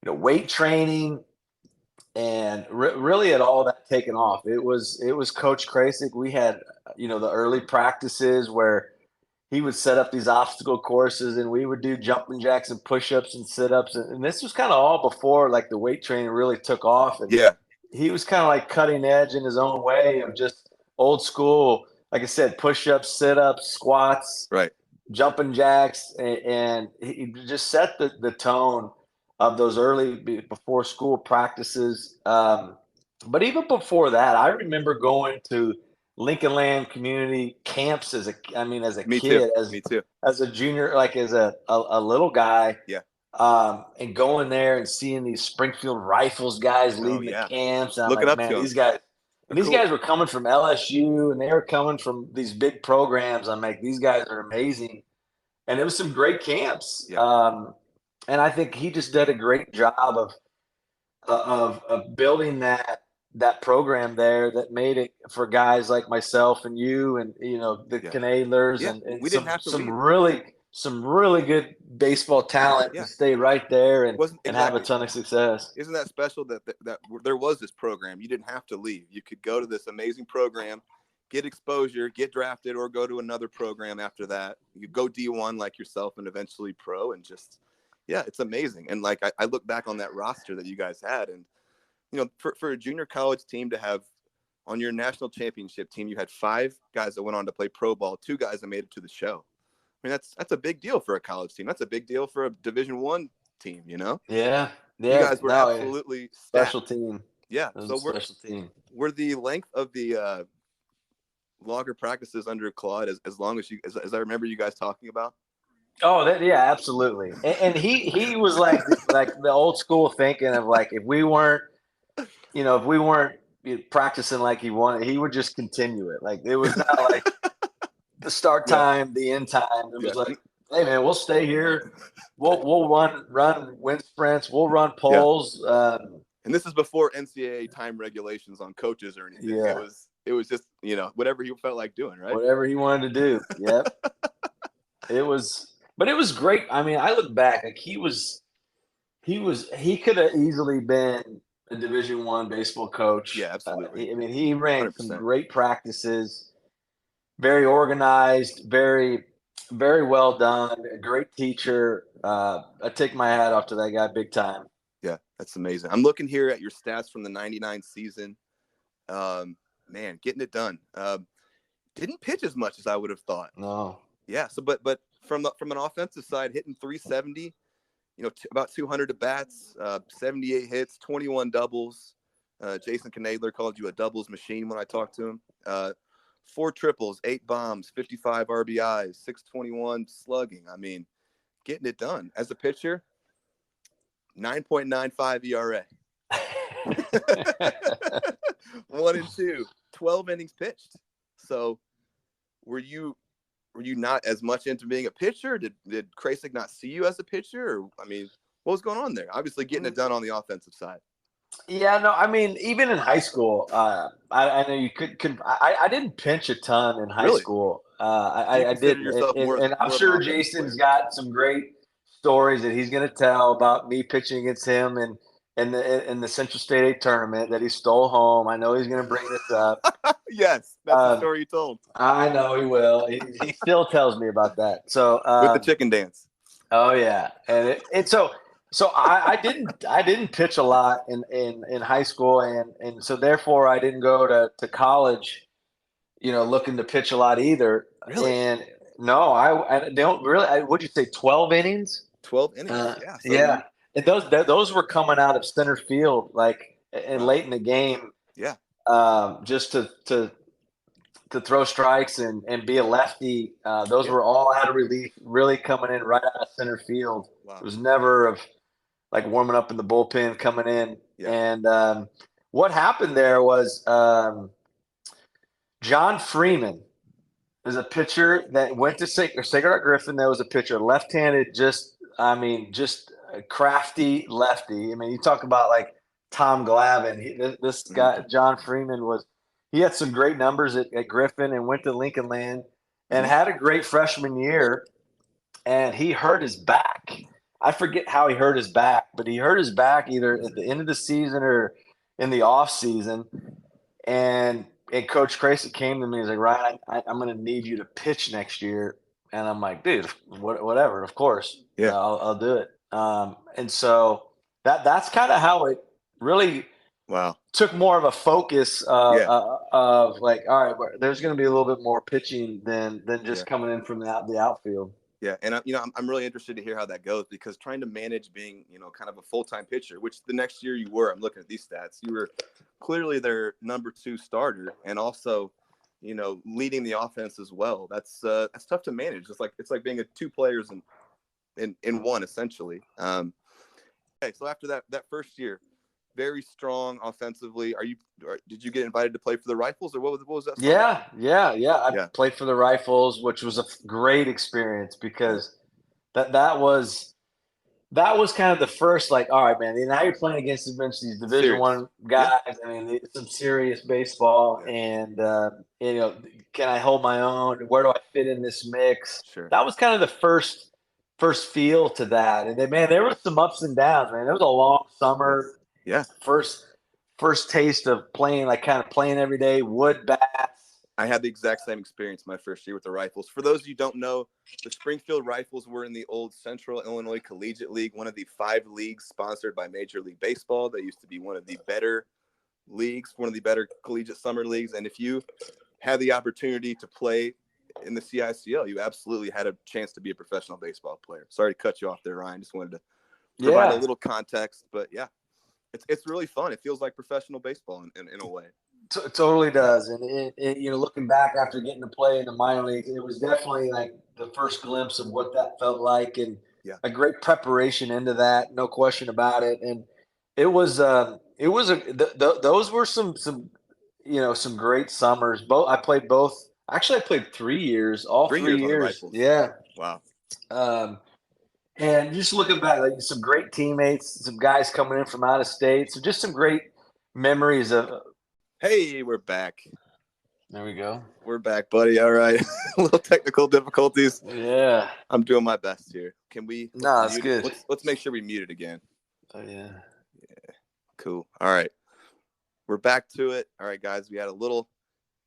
weight training and really had all that taken off. It was Coach Krasik. We had the early practices where he would set up these obstacle courses, and we would do jumping jacks and push-ups and sit-ups. And this was kind of all before the weight training really took off. And yeah. He was kind of cutting edge in his own way of just old school, like I said, push-ups, sit-ups, squats, right, jumping jacks. And he just set the tone of those early before school practices. But even before that, I remember going to Lincoln Land community camps as a Me kid, too. Me too. as a junior, as a little guy. Yeah. And going there and seeing these Springfield Rifles guys leading the camps. And I'm looking like, up man, to these them. guys, and these guys were coming from LSU, and they were coming from these big programs. I'm like, these guys are amazing. And it was some great camps. Yeah. And I think he just did a great job of building that program there that made it for guys like myself and you and the Canadlers and we didn't have to some really good baseball talent to stay right there and have a ton of success. Isn't that special that there was this program? You didn't have to leave. You could go to this amazing program, get exposure, get drafted, or go to another program after that. You could go D1 like yourself and eventually pro, and just it's amazing. And I look back on that roster that you guys had, and for a junior college team to have on your national championship team, you had 5 guys that went on to play pro ball, 2 guys that made it to the show. I mean, that's a big deal for a college team. That's a big deal for a Division I team, Yeah. You guys were absolutely special team. Yeah. So special team. Were the length of the longer practices under Claude as long as as I remember you guys talking about? Oh, absolutely. And he was like the old school thinking of if we weren't practicing like he wanted, he would just continue it. It was not like the start time, the end time. It was like, hey man, we'll stay here. We'll run wind sprints. We'll run poles. And this is before NCAA time regulations on coaches or anything. Yeah. It was just whatever he felt like doing, right? Whatever he wanted to do. Yep. But it was great. I mean, I look back, he could have easily been a Division I baseball coach. Yeah, absolutely. He ran 100%. some great practices, very organized, very, very well done, a great teacher. I take my hat off to that guy big time. Yeah, that's amazing. I'm looking here at your stats from the 99 season. Man, getting it done. Didn't pitch as much as I would have thought. No. Yeah. So, but from an offensive side, hitting 370, about 200 at bats, 78 hits, 21 doubles. Jason Canadler called you a doubles machine when I talked to him. 4 triples, 8 bombs, 55 RBIs, 621 slugging. I mean, getting it done. As a pitcher, 9.95 ERA. 1-2, 12 innings pitched. So were you not as much into being a pitcher? Did Krasik not see you as a pitcher? Or, I mean, what was going on there? Obviously getting it done on the offensive side. Yeah, no, I mean, even in high school, I know you could I didn't pinch a ton in high school. I did, and I'm sure Jason's got some great stories that he's going to tell about me pitching against him in the Central State A tournament that he stole home. I know he's going to bring this up. Yes, that's the story he told. I know he will. He still tells me about that. So with the chicken dance. Oh yeah, and so I didn't pitch a lot in high school, and so therefore I didn't go to college, looking to pitch a lot either. Really? And no, I don't really. Would you say 12 innings? 12 innings. Yeah. And those were coming out of center field, like and late in the game. Yeah. Just to throw strikes and be a lefty. Those were all out of relief, really coming in right out of center field. Wow. It was never of like warming up in the bullpen coming in. Yeah. And what happened there was John Freeman is a pitcher that went to Sacred Heart Griffin. That was a pitcher, left-handed, just a crafty lefty. I mean, you talk about like Tom Glavine. This guy, John Freeman, he had some great numbers at Griffin and went to Lincoln Land and had a great freshman year. And he hurt his back. I forget how he hurt his back, but he hurt his back either at the end of the season or in the off season. And Coach Krasik came to me. He's like, Ryan, I'm going to need you to pitch next year. And I'm like, dude, whatever, of course. Yeah, I'll do it. And so that's kind of how it really took more of a focus of like, all right, there's going to be a little bit more pitching than just coming in from the outfield. Yeah, and I'm really interested to hear how that goes, because trying to manage being, kind of a full-time pitcher, which the next year you were. I'm looking at these stats. You were clearly their number 2 starter, and also, leading the offense as well. That's tough to manage. It's like being 2 players in one, essentially. Okay, so after that first year, very strong offensively. Did you get invited to play for the Rifles, or what was that? Yeah. I played for the Rifles, which was a great experience, because that was kind of the first, like, all right, man, now you're playing against a bunch of these Division I guys. Yeah. I mean, it's some serious baseball, and can I hold my own? Where do I fit in this mix? Sure. That was kind of the first feel to that, and then, man, there was some ups and downs, man. There was a long summer. Yeah. First taste of playing, like kind of playing every day, wood bats. I had the exact same experience my first year with the Rifles. For those of you who don't know, the Springfield Rifles were in the old Central Illinois Collegiate League, one of the 5 leagues sponsored by Major League Baseball. They used to be one of the better leagues, one of the better collegiate summer leagues. And if you had the opportunity to play in the CICL, you absolutely had a chance to be a professional baseball player. Sorry to cut you off there, Ryan. Just wanted to provide a little context, but yeah. It's really fun. It feels like professional baseball in a way. It totally does. And looking back after getting to play in the minor leagues, it was definitely like the first glimpse of what that felt like, and a great preparation into that, no question about it. And those were some great summers. I played both. Actually, I played 3 years, all 3 years. On the Rifles. Yeah. Wow. And just looking back, like some great teammates, some guys coming in from out of state. So just some great memories of. Hey, we're back. There we go. We're back, buddy. All right. A little technical difficulties. Yeah. I'm doing my best here. Can we? No, it's good. Let's make sure we mute it again. Oh, yeah. Yeah. Cool. All right. We're back to it. All right, guys. We had a little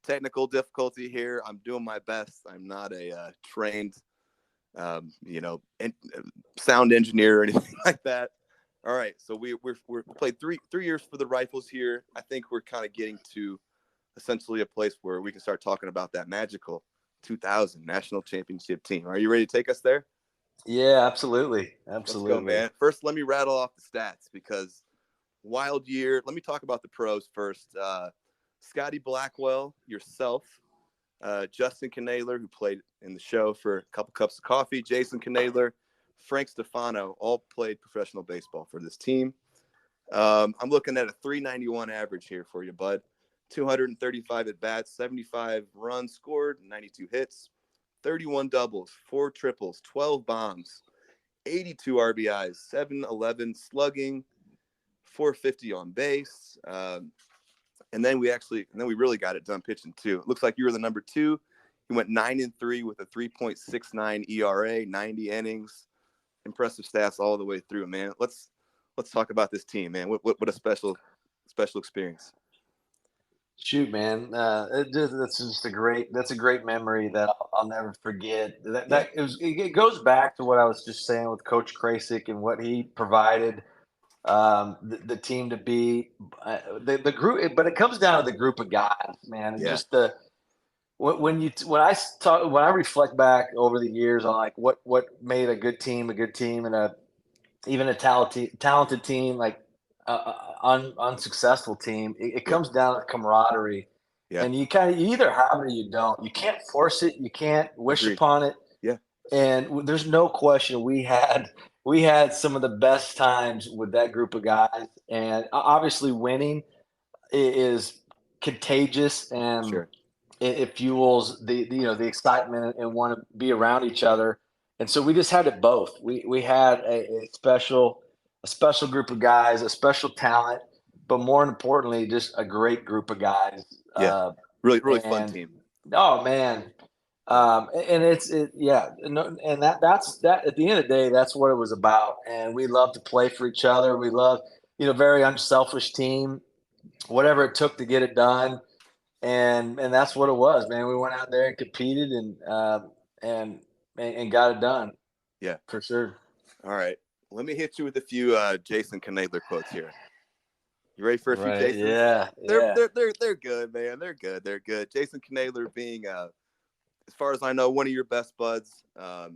technical difficulty here. I'm doing my best. I'm not a trained sound engineer or anything like that. All right, so we played three years for the Rifles here. I think we're kind of getting to essentially a place where we can start talking about that magical 2000 national championship team. Are you ready to take us there? Yeah, absolutely. Let's go, man. First, let me rattle off the stats, because wild year. Let me talk about the pros first. Scotty Blackwell, yourself, Justin Knadler, who played in the show for a couple cups of coffee, Jason Knadler, Frank Stefano, all played professional baseball for this team. I'm looking at a 391 average here for you, bud. 235 at bats, 75 runs scored, 92 hits, 31 doubles, 4 triples, 12 bombs, 82 RBIs, 711 slugging, 450 on base. And then we really got it done pitching too. It looks like you were the number 2. You went 9-3 with a 3.69 ERA, 90 innings. Impressive stats all the way through, man. Let's talk about this team, man. What a special experience. Shoot, man. That's a great memory that I'll never forget. It goes back to what I was just saying with Coach Krasik and what he provided. The team to be the group, but it comes down to the group of guys, man. Yeah. Just when I reflect back over the years on like what made a good team, and even a talented team, like unsuccessful team, it Yeah. comes down to camaraderie. Yeah. And you either have it or you don't. You can't force it. You can't wish Agreed. upon it. Yeah. And there's no question we had some of the best times with that group of guys. And obviously, winning is contagious, and Sure. it fuels the excitement and want to be around each other. And so we just had it both. We had a special group of guys, a special talent, but more importantly, just a great group of guys. Yeah. Really fun And team. oh man, and yeah, and that's at the end of the day, that's what it was about. And we love to play for each other. We love, very unselfish team, whatever it took to get it done. And that's what it was, man. We went out there and competed and and got it done. Yeah, For sure. all right. Let me hit you with a few Jason Knadler quotes here. You ready for a few Right. Jasons? Yeah. They're good, man. They're good. Jason Knadler being, as far as I know, one of your best buds. A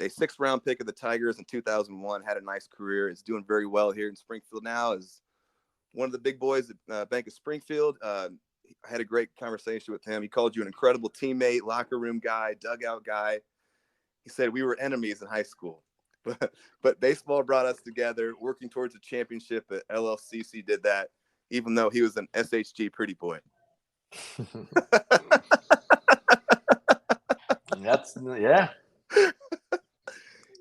sixth-round pick of the Tigers in 2001. Had a nice career. Is doing very well here in Springfield now. Is one of the big boys at Bank of Springfield. I had a great conversation with him. He called you an incredible teammate, locker room guy, dugout guy. He said we were enemies in high school, but baseball brought us together. Working towards a championship at LLCC did that, even though he was an SHG pretty boy. Yeah.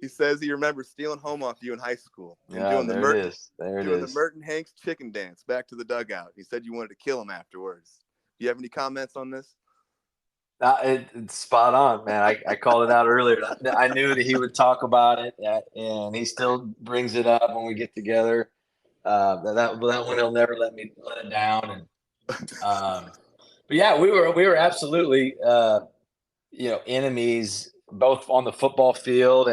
He says he remembers stealing home off you in high school and Yeah. doing There it is. There it doing the is. Merton Hanks chicken dance back to the dugout. He said you wanted to kill him afterwards. Do you have any comments on this? It's spot on, man. I called it out earlier. I knew that he would talk about it, and he still brings it up when we get together. That one he'll never let it down. And but yeah, we were absolutely enemies both on the football field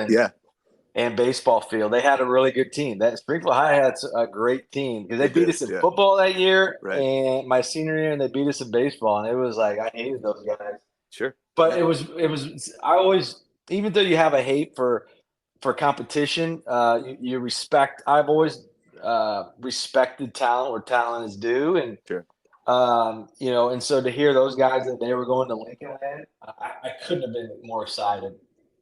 and baseball field. They had a really good team. That Springfield High had a great team because they beat us in football that year, right. And my senior year, and they beat us in baseball, and it was like I hated those guys. Sure. But it was I always, even though you have a hate for competition, you respect. I've always respected talent where talent is due, and sure. And so to hear those guys that they were going to Lincoln, I couldn't have been more excited.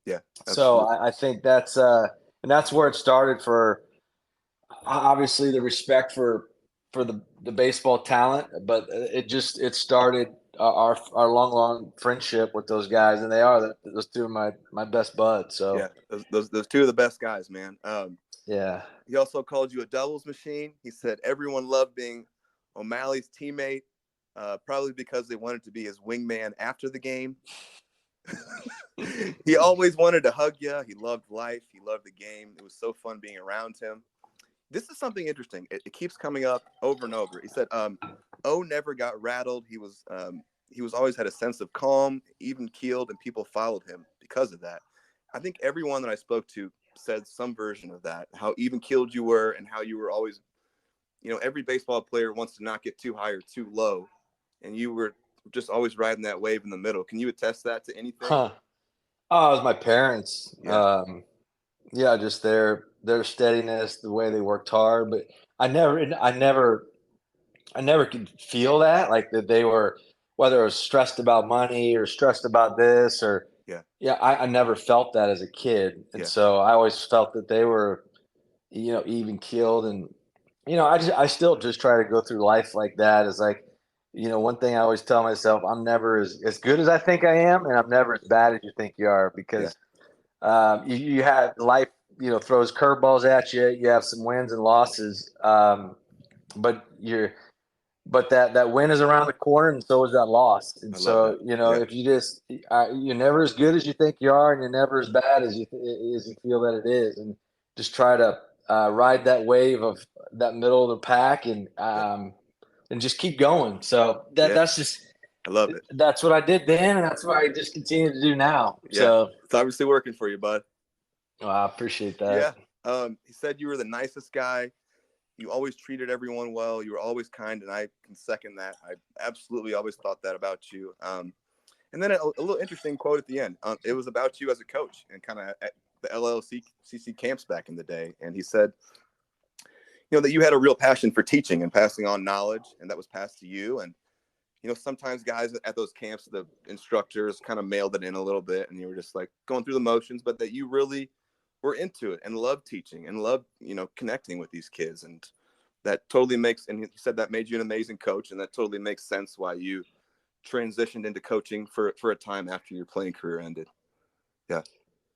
Yeah. Absolutely. So I think that's and that's where it started for obviously the respect for the baseball talent, but it started our long friendship with those guys, and they are those two of my best buds. So yeah, those two of the best guys, man. Yeah. He also called you a doubles machine. He said everyone loved being O'Malley's teammate, probably because they wanted to be his wingman after the game. He always wanted to hug you. He loved life. He loved the game. It was so fun being around him. This is something interesting. It keeps coming up over and over. He said, O never got rattled. He was always had a sense of calm, even keeled, and people followed him because of that. I think everyone that I spoke to said some version of that, how even keeled you were and how you were always, every baseball player wants to not get too high or too low. And you were just always riding that wave in the middle. Can you attest that to anything? Oh, it was my parents. Yeah. Just their steadiness, the way they worked hard, but I never could feel that, like that they were, whether it was stressed about money or stressed about this or I never felt that as a kid. And so I always felt that they were, even keeled. And, I still just try to go through life like that. Is like, one thing I always tell myself, I'm never as good as I think I am, and I'm never as bad as you think you are, because you have life, throws curveballs at you. You have some wins and losses, but that win is around the corner, and so is that loss. And so, if you just you're never as good as you think you are, and you're never as bad as you feel that it is, and just try to ride that wave of that middle of the pack, and just keep going. So that's just, I love it. That's what I did then, and that's what I just continue to do now. Yeah. So it's obviously working for you, bud. Well, I appreciate that. Yeah. He said you were the nicest guy. You always treated everyone well. You were always kind, and I can second that. I absolutely always thought that about you. And then a little interesting quote at the end. It was about you as a coach, and kind of the LLCC camps back in the day, and he said, that you had a real passion for teaching and passing on knowledge, and that was passed to you. And sometimes guys at those camps, the instructors kind of mailed it in a little bit, and you were just like going through the motions, but that you really were into it and loved teaching and loved, connecting with these kids. And that totally makes, and he said that made you an amazing coach, and that totally makes sense why you transitioned into coaching for a time after your playing career ended. Yeah.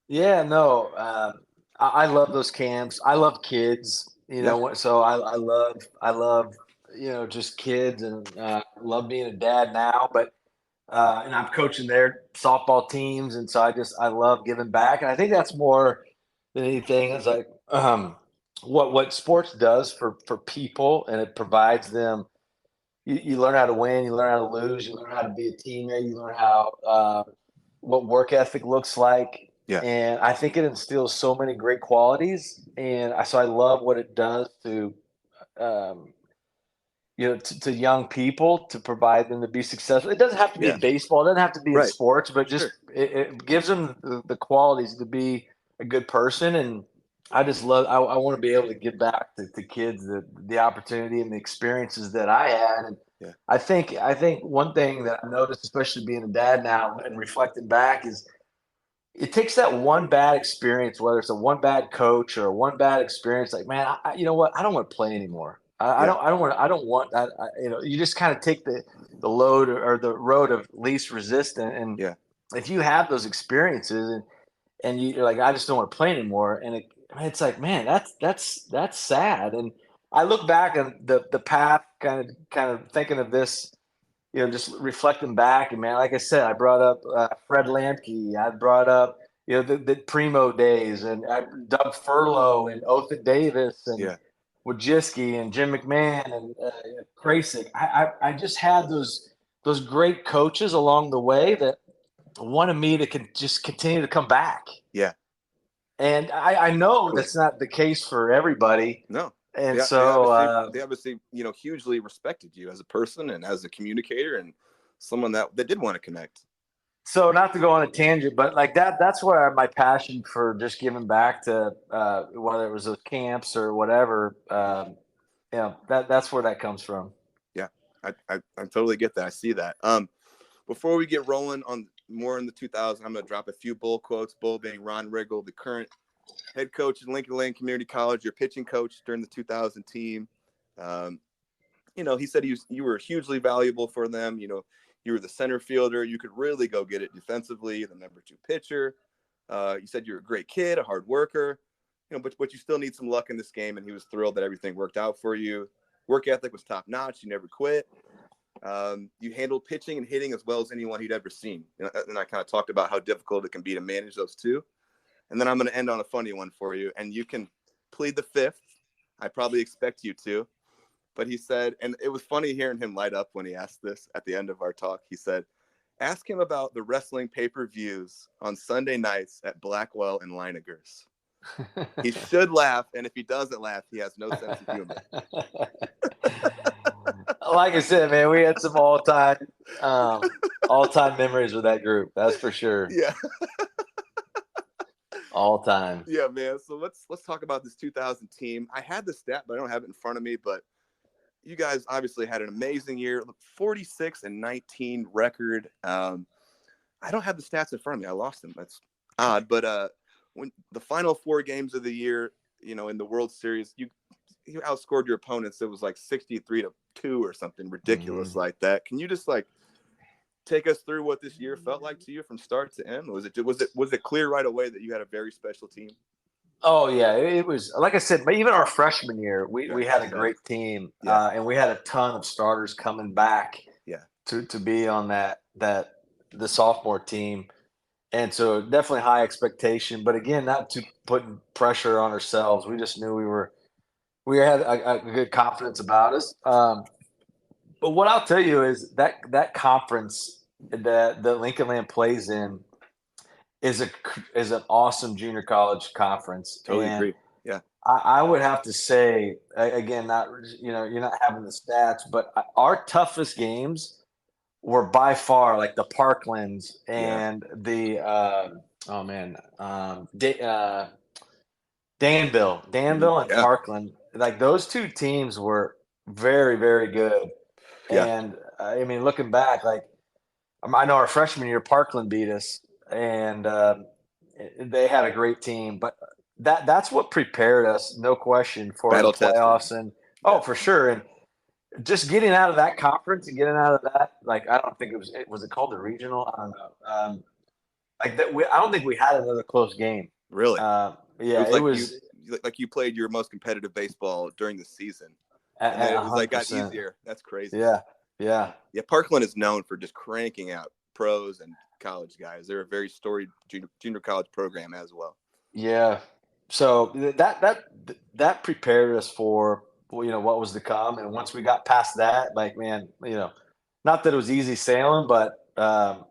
Yeah, no, I love those camps. I love kids, so I love, just kids, and love being a dad now, but and I'm coaching their softball teams. And so I love giving back. And I think that's more than anything is like, what sports does for people, and it provides them, you learn how to win, you learn how to lose, you learn how to be a teammate, you learn how, what work ethic looks like. Yeah. And I think it instills so many great qualities. And so I love what it does to, to young people, to provide them to be successful. It doesn't have to be in baseball. It doesn't have to be in sports, but just it gives them the qualities to be a good person. And I just love, I want to be able to give back to kids the opportunity and the experiences that I had. And I think one thing that I noticed, especially being a dad now and reflecting back, is it takes that one bad experience, whether it's a one bad coach or a one bad experience. Like, man, you know what? I don't want to play anymore. I don't want that. You just kind of take the load or the road of least resistance. And if you have those experiences and you're like, I just don't want to play anymore. And it's like, man, that's sad. And I look back on the path, kind of thinking of this, just reflecting back. And man, like I said, I brought up Fred Lamke. I brought up, the Primo days, and Doug Furlow and Otha Davis and Wojcicki and Jim McMahon and Krasik. I just had those great coaches along the way that wanted me to just continue to come back. Yeah. And I know that's not the case for everybody. No. And they obviously, hugely respected you as a person and as a communicator and someone that did want to connect. So not to go on a tangent, but like that's where my passion for just giving back to, whether it was those camps or whatever, that's where that comes from. Yeah, I totally get that. I see that. Before we get rolling on more in the 2000s, I'm going to drop a few bull quotes. Bull being Ron Riggle, the current head coach at Lincoln Lane Community College, your pitching coach during the 2000 team. He said you were hugely valuable for them. You were the center fielder. You could really go get it defensively, the number 2 pitcher. You said you're a great kid, a hard worker, but you still need some luck in this game. And he was thrilled that everything worked out for you. Work ethic was top notch. You never quit. You handled pitching and hitting as well as anyone he'd ever seen. And I kind of talked about how difficult it can be to manage those two. And then I'm going to end on a funny one for you. And you can plead the fifth. I probably expect you to. But he said, and it was funny hearing him light up when he asked this at the end of our talk. He said, ask him about the wrestling pay-per-views on Sunday nights at Blackwell and Lineagers. He should laugh. And if he doesn't laugh, he has no sense of humor. Like I said, man, we had some all-time memories with that group. That's for sure. Yeah. All time. Yeah, man. So let's talk about this 2000 team. I had the stat, but I don't have it in front of me. But you guys obviously had an amazing year, 46-19 record. I don't have the stats in front of me. I lost them. That's odd. But when the final 4 games of the year, in the World Series, you outscored your opponents. It was like 63-2 or something ridiculous like that. Can you just take us through what this year felt like to you from start to end? Was it clear right away that you had a very special team? Oh yeah, it was, like I said, but even our freshman year, we had a great team, and we had a ton of starters coming back to be on the sophomore team. And so definitely high expectation, but again, not to put pressure on ourselves. We just knew we had a good confidence about us. But what I'll tell you is that conference that Lincoln Land plays in is an awesome junior college conference. Totally agree. Yeah. I would have to say, again, you're not having the stats, but our toughest games were by far like the Parklands and the Oh man, Danville and Yeah. Parkland. Like those two teams were very, very good. Yeah. And I mean, looking back, like I know our freshman year, Parkland beat us, and they had a great team. But that's what prepared us, no question, for the Battle tested. playoffs. And oh, for sure. And just getting out of that conference and getting out of that, like I don't think was it called the regional? I don't know. Like that, I don't think we had another close game. Really? Yeah, it was like you played your most competitive baseball during the season, and then it was like got easier. That's crazy. Yeah. Parkland is known for just cranking out pros and college guys. They're a very storied junior college program as well. Yeah. So that prepared us for what was to come, and once we got past that, like man, not that it was easy sailing, but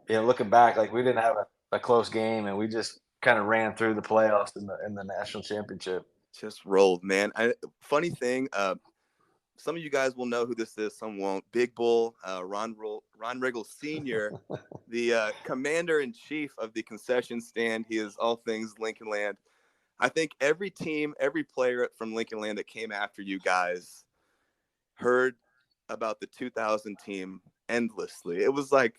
looking back, like we didn't have a close game, and we just kind of ran through the playoffs in the national championship. Just rolled, man. Funny thing, some of you guys will know who this is, some won't. Big Bull, Ron Riggle Sr., the commander-in-chief of the concession stand. He is all things Lincoln Land. I think every team, every player from Lincoln Land that came after you guys heard about the 2000 team endlessly. It was like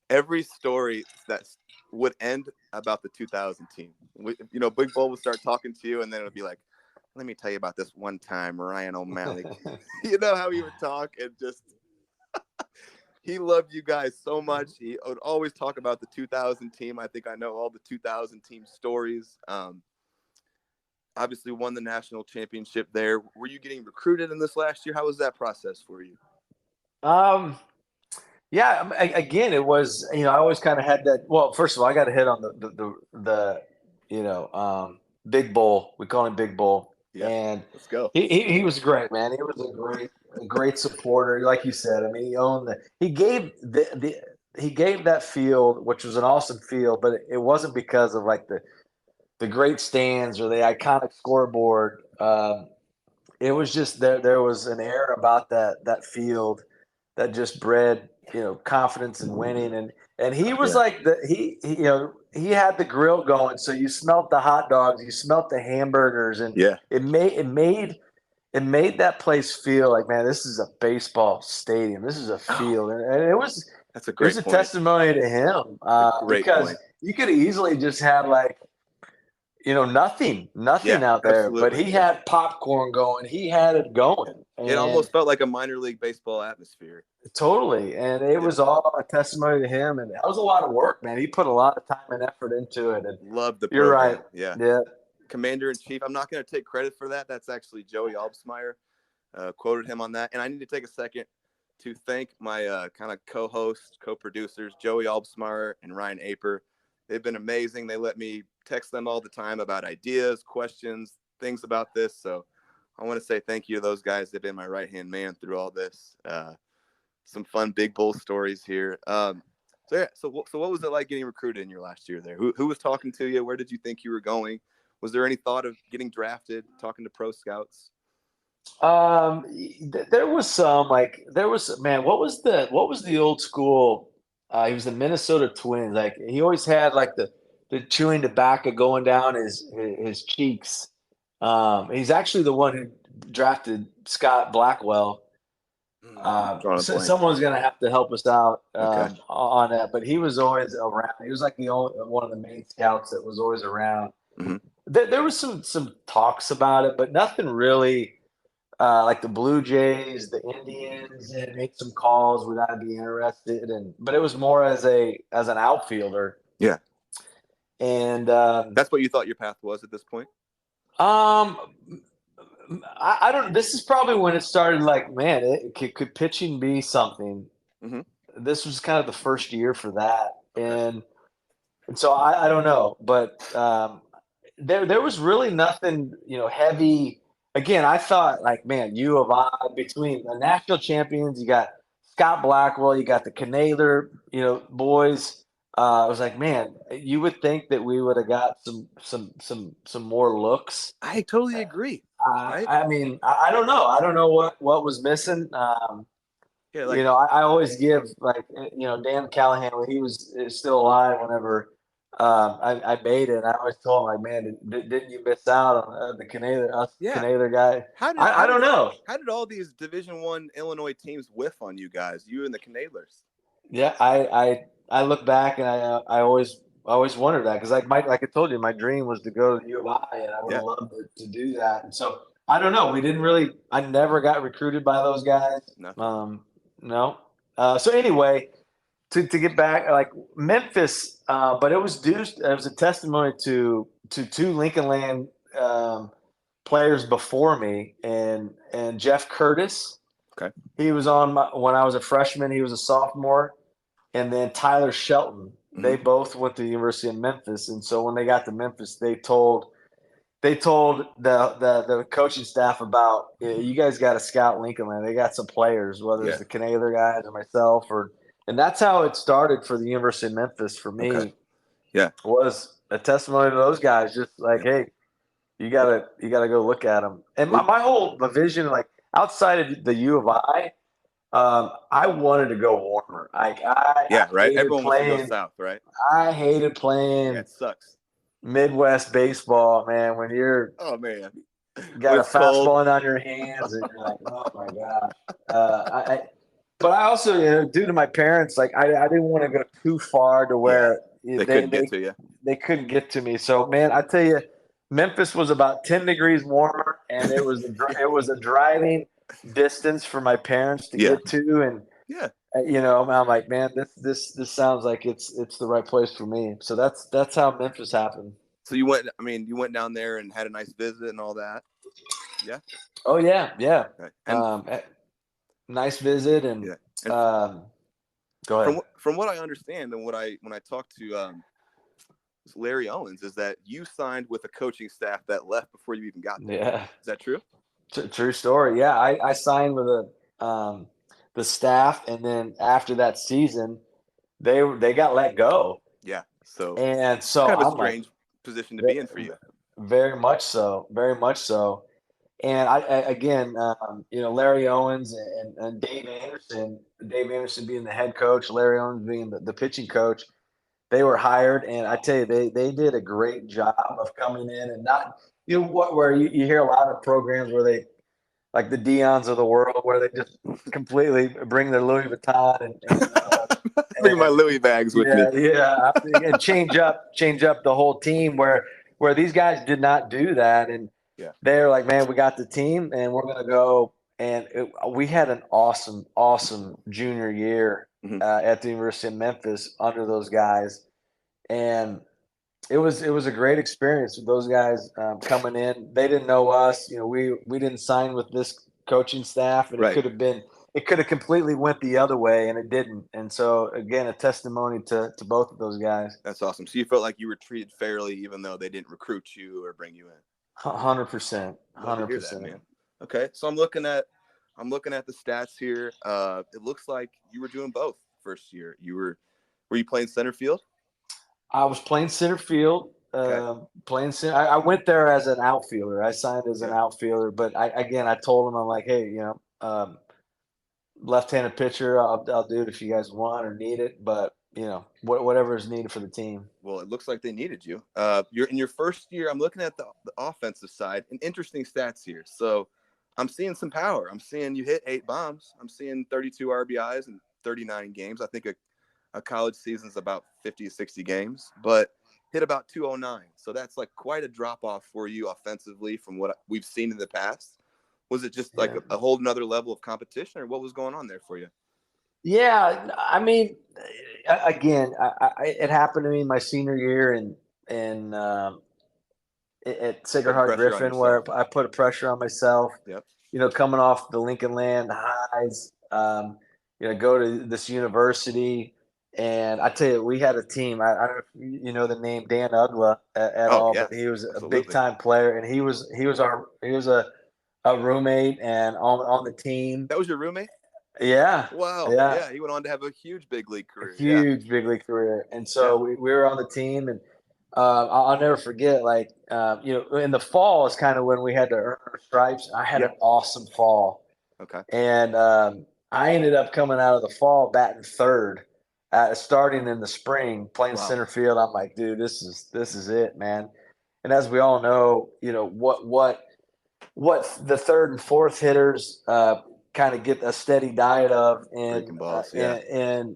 every story that would end about the 2000 team. Big Bull would start talking to you, and then it would be like, let me tell you about this one time, Ryan O'Malley. You know how he would talk, and just he loved you guys so much. He would always talk about the 2000 team. I think I know all the 2000 team stories. Obviously won the national championship there. Were you getting recruited in this last year? How was that process for you? Yeah, again, it was, I always kind of had that. Well, first of all, I got to hit on the Big Bull. We call him Big Bull. Yeah, and let's go. He was great, man. He was a great supporter. Like you said, I mean, he owned he gave he gave that field, which was an awesome field, but it wasn't because of like the great stands or the iconic scoreboard. It was just there was an air about that field that just bred confidence in winning, and he was like he had the grill going, so you smelt the hot dogs, you smelt the hamburgers, and it made that place feel like, man, this is a baseball stadium, this is a field, and it was. That's a great point. It was a testimony to him because you could easily just have like nothing out there, absolutely. But he had popcorn going. He had it going. It almost felt like a minor league baseball atmosphere. Totally. And it was all a testimony to him. And that was a lot of work, man. He put a lot of time and effort into it. And loved the program. You're right. Yeah. Commander-in-chief. I'm not going to take credit for that. That's actually Joey Albsmeyer. Quoted him on that. And I need to take a second to thank my kind of co-hosts, co-producers, Joey Albsmeyer and Ryan Aper. They've been amazing. They let me text them all the time about ideas, questions, things about this. So I want to say thank you to those guys. They've been my right-hand man through all this. Some fun Big Bull stories here. So what was it like getting recruited in your last year there? Who was talking to you? Where did you think you were going? Was there any thought of getting drafted, talking to pro scouts? There was some, man, what was the old school? He was the Minnesota Twins. Like he always had like the chewing tobacco going down his cheeks. He's actually the one who drafted Scott Blackwell. Someone's going to have to help us out on that. But he was always around. He was like one of the main scouts that was always around. Mm-hmm. There was some talks about it, but nothing really. Like the Blue Jays, the Indians, and make some calls. Would I be interested? But it was more as an outfielder. Yeah. And that's what you thought your path was at this point? I don't. This is probably when it started. Like, man, could pitching be something? Mm-hmm. This was kind of the first year for that, and so I don't know, but there was really nothing, heavy. Again, I thought, like, man, U of I, between the national champions, you got Scott Blackwell, you got the Canailer, boys. I was like, man, you would think that we would have got some more looks. I totally agree. Right? I mean, I don't know. I don't know what was missing. I always give, like, Dan Callahan, when he was still alive, whenever I made it. And I always told him, like, man, didn't you miss out on the Canadian guy? I don't know. How did all these Division I Illinois teams whiff on you guys? You and the Canadians. Yeah, I look back and I always wondered that because like I told you, my dream was to go to the U of I, and I would have loved to do that. And so I don't know. We didn't really. I never got recruited by those guys. Nothing. No. So anyway, to get back, like Memphis, but it was a testimony to two Lincoln Land players before me, and Jeff Curtis. Okay. He was on when I was a freshman. He was a sophomore. And then Tyler Shelton, they both went to the University of Memphis. And so when they got to Memphis, they told the coaching staff about, you guys got to scout Lincoln Land. They got some players, whether it's the Canadian guys or myself, and that's how it started for the University of Memphis for me. Okay. Yeah, was a testimony to those guys, just like, hey, you gotta go look at them. And my whole vision, like outside of the U of I. I wanted to go warmer. Right. Everyone wants to go south, right? I hated playing. Yeah, it sucks. Midwest baseball, man. When you're got a fastball on your hands, and you're like, oh my god. But I also, due to my parents, like I didn't want to go too far to where they couldn't get to you. They couldn't get to me. So, man, I tell you, Memphis was about 10 degrees warmer, and it was a driving distance for my parents to get to, and I'm like, man, this sounds like it's the right place for me. So that's how Memphis happened. So you went down there and had a nice visit and all that. Yeah. Oh yeah. Okay. Nice visit and go ahead. From what I understand and when I talked to Larry Owens, is that you signed with a coaching staff that left before you even got there. Yeah. Is that true? True story. Yeah, I signed with the staff, and then after that season, they got let go. Yeah. So kind of a strange position to be in for you. Very much so. Very much so. And I again, Larry Owens and Dave Anderson. Dave Anderson being the head coach, Larry Owens being the pitching coach. They were hired, and I tell you, they did a great job of coming in and not. Where you hear a lot of programs where they, like the Deons of the world, where they just completely bring their Louis Vuitton and bring my Louis bags with me. Yeah, and change up the whole team. Where these guys did not do that, and they're like, man, we got the team, and we're gonna go. And we had an awesome junior year at the University of Memphis under those guys, and it was a great experience with those guys coming in. They didn't know us. We didn't sign with this coaching staff, and it could have completely went the other way, and it didn't. And so again, a testimony to both of those guys. That's awesome. So you felt like you were treated fairly, even though they didn't recruit you or bring you in. 100%. 100%, man. Okay, so I'm looking at the stats here. It looks like you were doing both first year. Were you playing center field? I was playing center field. I went there as an outfielder. I signed as an outfielder, but I told them, I'm like, hey, left-handed pitcher, I'll do it if you guys want or need it, but whatever is needed for the team. Well, it looks like they needed you. You're in your first year. I'm looking at the offensive side, and interesting stats here. So I'm seeing some power. I'm seeing you hit 8 bombs. I'm seeing 32 RBIs in 39 games. I think a college season is about 50 to 60 games, but hit about 209. So that's like quite a drop off for you offensively from what we've seen in the past. Was it just like a whole nother level of competition, or what was going on there for you? Yeah, I mean, again, it happened to me my senior year at Sacred Heart Griffin, where I put a pressure on myself. Yep. Coming off the Lincoln Land highs, go to this university. And I tell you, we had a team. I don't know if you know the name Dan Ugla at all, but he was a big time player, and he was a roommate and on the team. That was your roommate? Yeah. Wow. Yeah. He went on to have a huge big league career. Big league career. And so we were on the team, and I'll never forget. Like in the fall is kind of when we had to earn our stripes. I had an awesome fall. Okay. And I ended up coming out of the fall batting third. starting in the spring, playing center field. I'm like, dude, this is it, man. And as we all know, what the third and fourth hitters kind of get a steady diet of Breaking in balls, yeah. in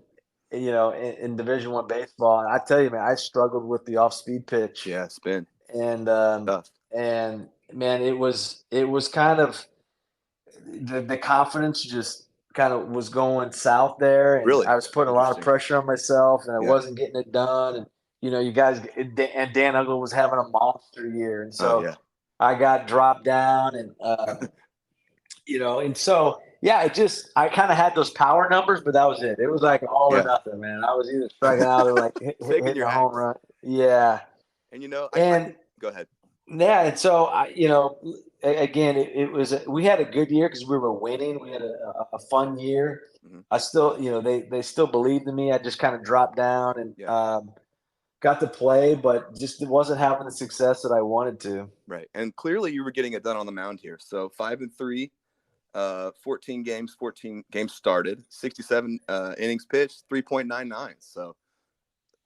Division I baseball. And I tell you, man, I struggled with the off speed pitch. Yeah, spin. And Tough. and man, it was kind of the confidence just kind of was going south there, and Really? I was putting a lot of pressure on myself, and I wasn't getting it done. And you guys, and Dan Uggla was having a monster year, and so I got dropped down, and and so I kind of had those power numbers, but that was it. It was like all or nothing, man. I was either striking out or like hitting a home run. Yeah, and go ahead. Yeah, and so again, it was we had a good year because we were winning. We had a fun year. Mm-hmm. I still, they still believed in me. I just kind of dropped down and got to play, but just wasn't having the success that I wanted to. Right, and clearly you were getting it done on the mound here. So 5-3, 14 games started, 67 innings pitched, 3.99. So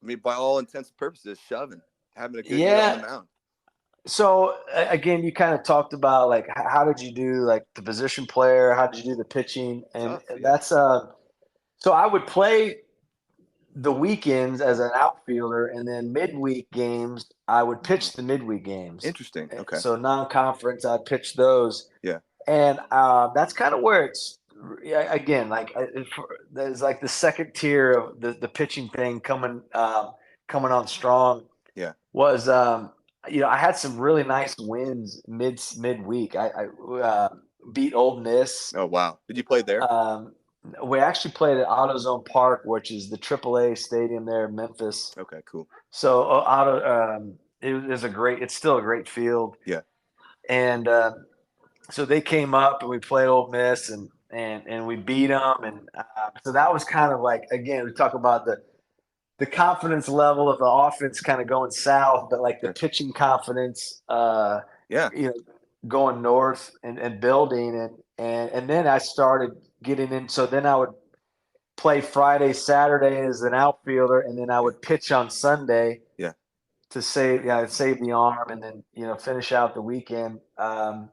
I mean, by all intents and purposes, shoving, having a good year on the mound. So again, you kind of talked about like how did you do like the position player? How did you do the pitching? And that's so I would play the weekends as an outfielder, and then midweek games I would pitch the midweek games. Interesting. Okay. So non-conference, I'd pitch those. Yeah. And that's kind of where it's again like there's like the second tier of the pitching thing coming on strong. Yeah. Was I had some really nice wins midweek. I beat Old Miss. Oh wow! Did you play there? We actually played at AutoZone Park, which is the AAA stadium there in Memphis. Okay, cool. So it's still a great field. Yeah. And so they came up and we played Old Miss and we beat them, and so that was kind of like, again, we talk about the confidence level of the offense kind of going south, but like the pitching confidence, going north and building, and then I started getting in. So then I would play Friday, Saturday as an outfielder, and then I would pitch on Sunday. Yeah. To save the arm, and then finish out the weekend. And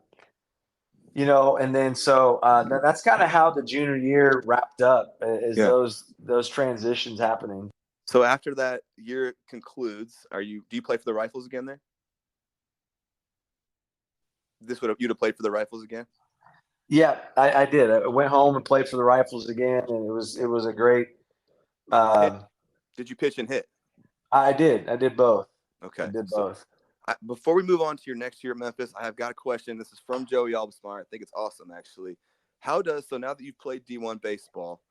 then so that's kind of how the junior year wrapped up. Is those transitions happening. So after that year concludes, do you play for the Rifles again there? You'd have played for the Rifles again? Yeah, I did. I went home and played for the Rifles again, and it was a great. Did you pitch and hit? I did. I did both. Okay. I did both. Before we move on to your next year at Memphis, I have got a question. This is from Joey Albesmeyer. I think it's awesome, actually. So now that you've played D1 baseball,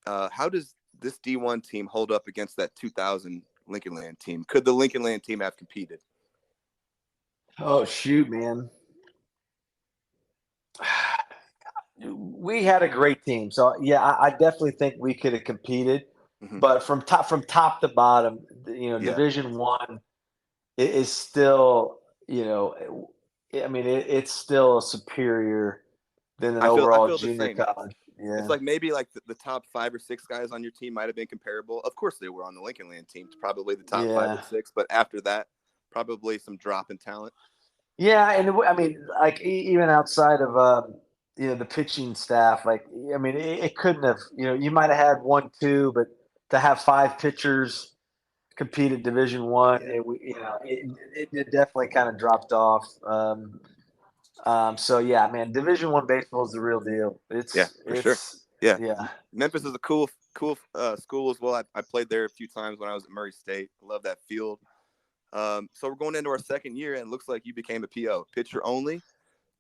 how does this D1 team hold up against that 2000 Lincoln Land team? Could the Lincoln Land team have competed? Oh, shoot, man. We had a great team. So, yeah, I definitely think we could have competed. Mm-hmm. But from top to bottom, Division I is still, I mean, it's still superior than an overall junior college. Yeah. It's like maybe like the top 5 or 6 guys on your team might have been comparable. Of course, they were on the Lincoln Land team, probably the top 5 or 6. But after that, probably some drop in talent. Yeah, and I mean, like even outside of the pitching staff, like I mean, it couldn't have. You might have had 1, 2, but to have 5 pitchers compete at Division I, it definitely kind of dropped off. So yeah, man, Division I baseball is the real deal. Sure. Yeah. Memphis is a cool school as well. I played there a few times when I was at Murray State. I love that field. So we're going into our second year, and it looks like you became a PO, pitcher only.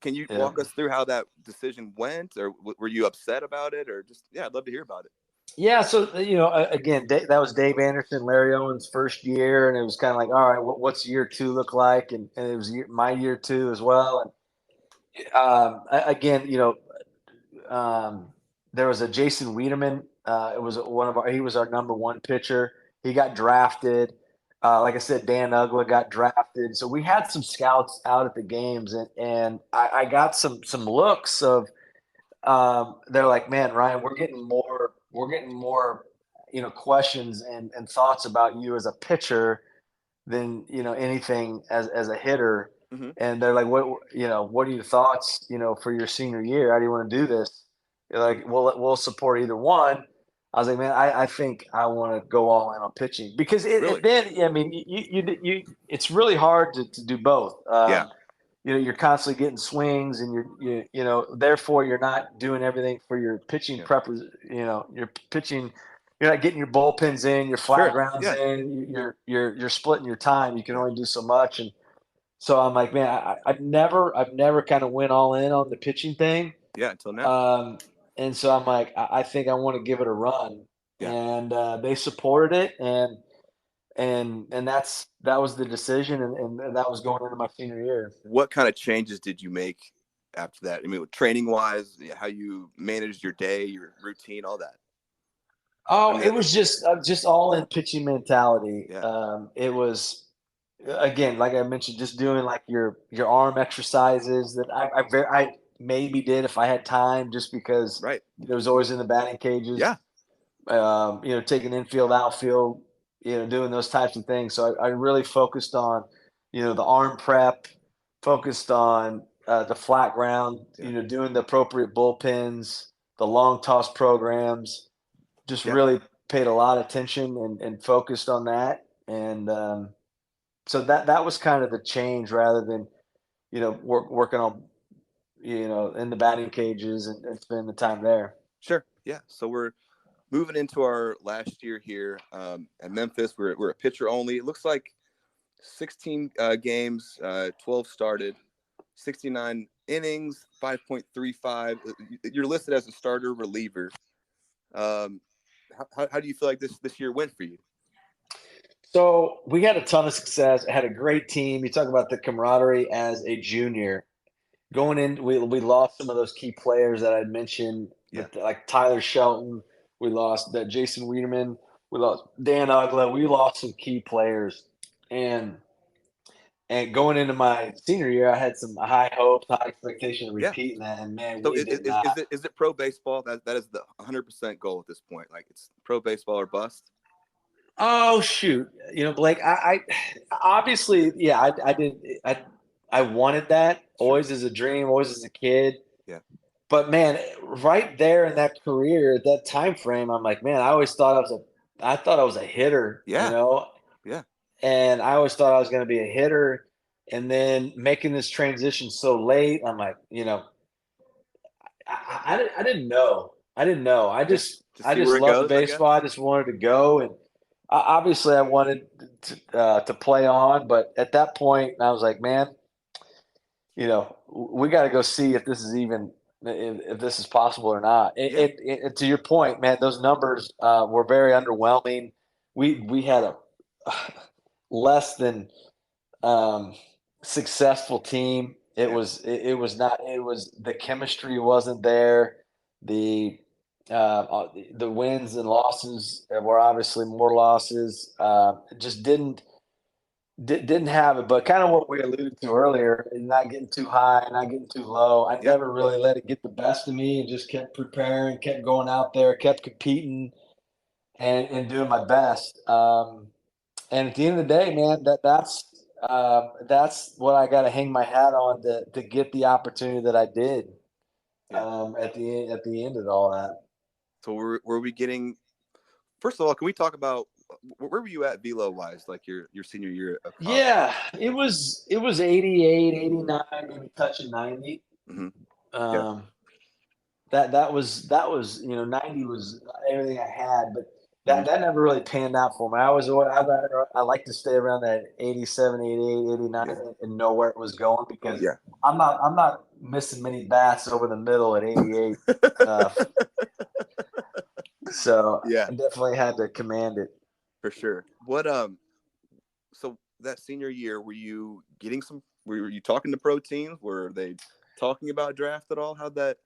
Can you walk us through how that decision went, or were you upset about it, or just I'd love to hear about it. Yeah, so again, that was Dave Anderson, Larry Owens' first year, and it was kind of like, all right, what's year 2 look like? And it was my year 2 as well. And again, there was a Jason Wiedemann. It was he was our number 1 pitcher. He got drafted. Like I said, Dan Uggla got drafted. So we had some scouts out at the games, and I got some looks of. They're like, man, Ryan, we're getting more, questions and thoughts about you as a pitcher than anything as a hitter. Mm-hmm. And they're like, what are your thoughts for your senior year? How do you want to do this? You're like, we'll support either one. I was like, man, I think I want to go all in on pitching because Really? then I mean you it's really hard to do both. Yeah. You're constantly getting swings, and therefore you're not doing everything for your pitching preppers. You're pitching, you're not getting your bullpens in, your flat grounds in. You're splitting your time. You can only do so much, and so I'm like, man, I've never kind of went all in on the pitching thing. Yeah, until now. And so I'm like, I think I want to give it a run, and they supported it, and that was the decision, and that was going into my senior year. What kind of changes did you make after that? I mean, training wise, how you managed your day, your routine, all that. Oh, it was just all in pitching mentality. Yeah. It was, again, like I mentioned, just doing like your arm exercises that I maybe did if I had time, just because it was always in the batting cages. Yeah. Taking infield, outfield, doing those types of things. So I really focused on, the arm prep, focused on the flat ground, doing the appropriate bullpens, the long toss programs, just really paid a lot of attention and focused on that. And so that was kind of the change, rather than, working on, in the batting cages and spending the time there. Sure. Yeah. So we're moving into our last year here at Memphis. We're a pitcher only. It looks like 16 games, 12 started, 69 innings, 5.35. You're listed as a starter reliever. How do you feel like this year went for you? So we had a ton of success. Had a great team. You talk about the camaraderie as a junior. Going in, we lost some of those key players that I mentioned, like Tyler Shelton. We lost Jason Wiedemann. We lost Dan Ugla. We lost some key players. And going into my senior year, I had some high hopes, high expectation of repeating that. And man, so we did not. Is it pro baseball? That is the 100% goal at this point. Like, it's pro baseball or bust. Oh shoot! Blake, I obviously, I wanted that always as a dream, always as a kid. Yeah. But man, right there in that career, at that time frame, I'm like, man, I always thought I thought I was a hitter. Yeah. Yeah. And I always thought I was going to be a hitter, and then making this transition so late, I'm like, I didn't know. I just loved baseball. I just wanted to go, and obviously I wanted to play on, but at that point I was like, man, we got to go see if this is even if this is possible or not. To your point, man, those numbers were very underwhelming. We had a less than successful team. It was the chemistry wasn't there. The wins and losses were obviously more losses. Just didn't have it, but kind of what we alluded to earlier, not getting too high, not getting too low. I never really let it get the best of me, and just kept preparing, kept going out there, kept competing, and doing my best. And at the end of the day, man, that's what I got to hang my hat on to get the opportunity that I did. At the end of all that. So were we getting? First of all, can we talk about where were you at velo wise, like your senior year of college? Yeah, it was 88, 89, maybe touching 90. Mm-hmm. That was 90 was everything I had, but that never really panned out for me. I like to stay around that 87, 88, 89 and know where it was going, because I'm not missing many bats over the middle at 88. So I definitely had to command it. For sure. What so that senior year, were you talking to pro teams? Were they talking about draft at all? How'd that?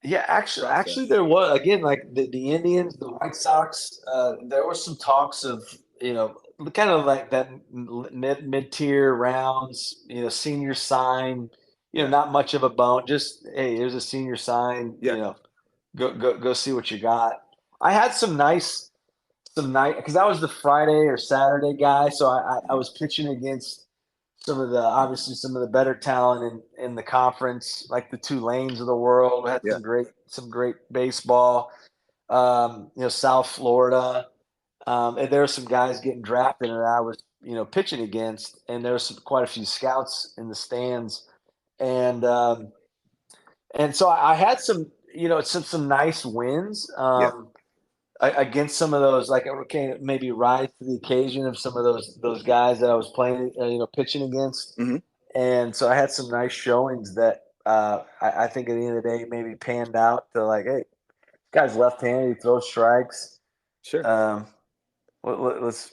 Yeah, actually there was, again, like the Indians, the White Sox, there was some talks of, kind of like that mid-tier rounds, senior sign, not much of a bone, just, hey, here's a senior sign, go see what you got. I had some nice some night, because I was the Friday or Saturday guy, so I was pitching against obviously some of the better talent in the conference, like the Tulanes of the world. We had Yeah. some great baseball. South Florida. And there were some guys getting drafted that I was, pitching against, and there was quite a few scouts in the stands, and so I had some nice wins Yeah. against some of those, like, okay, maybe rise to the occasion of some of those guys that I was playing, pitching against, Mhm. and so I had some nice showings that I think at the end of the day maybe panned out to, like, hey, this guy's left-handed, he throws strikes. Sure. Let's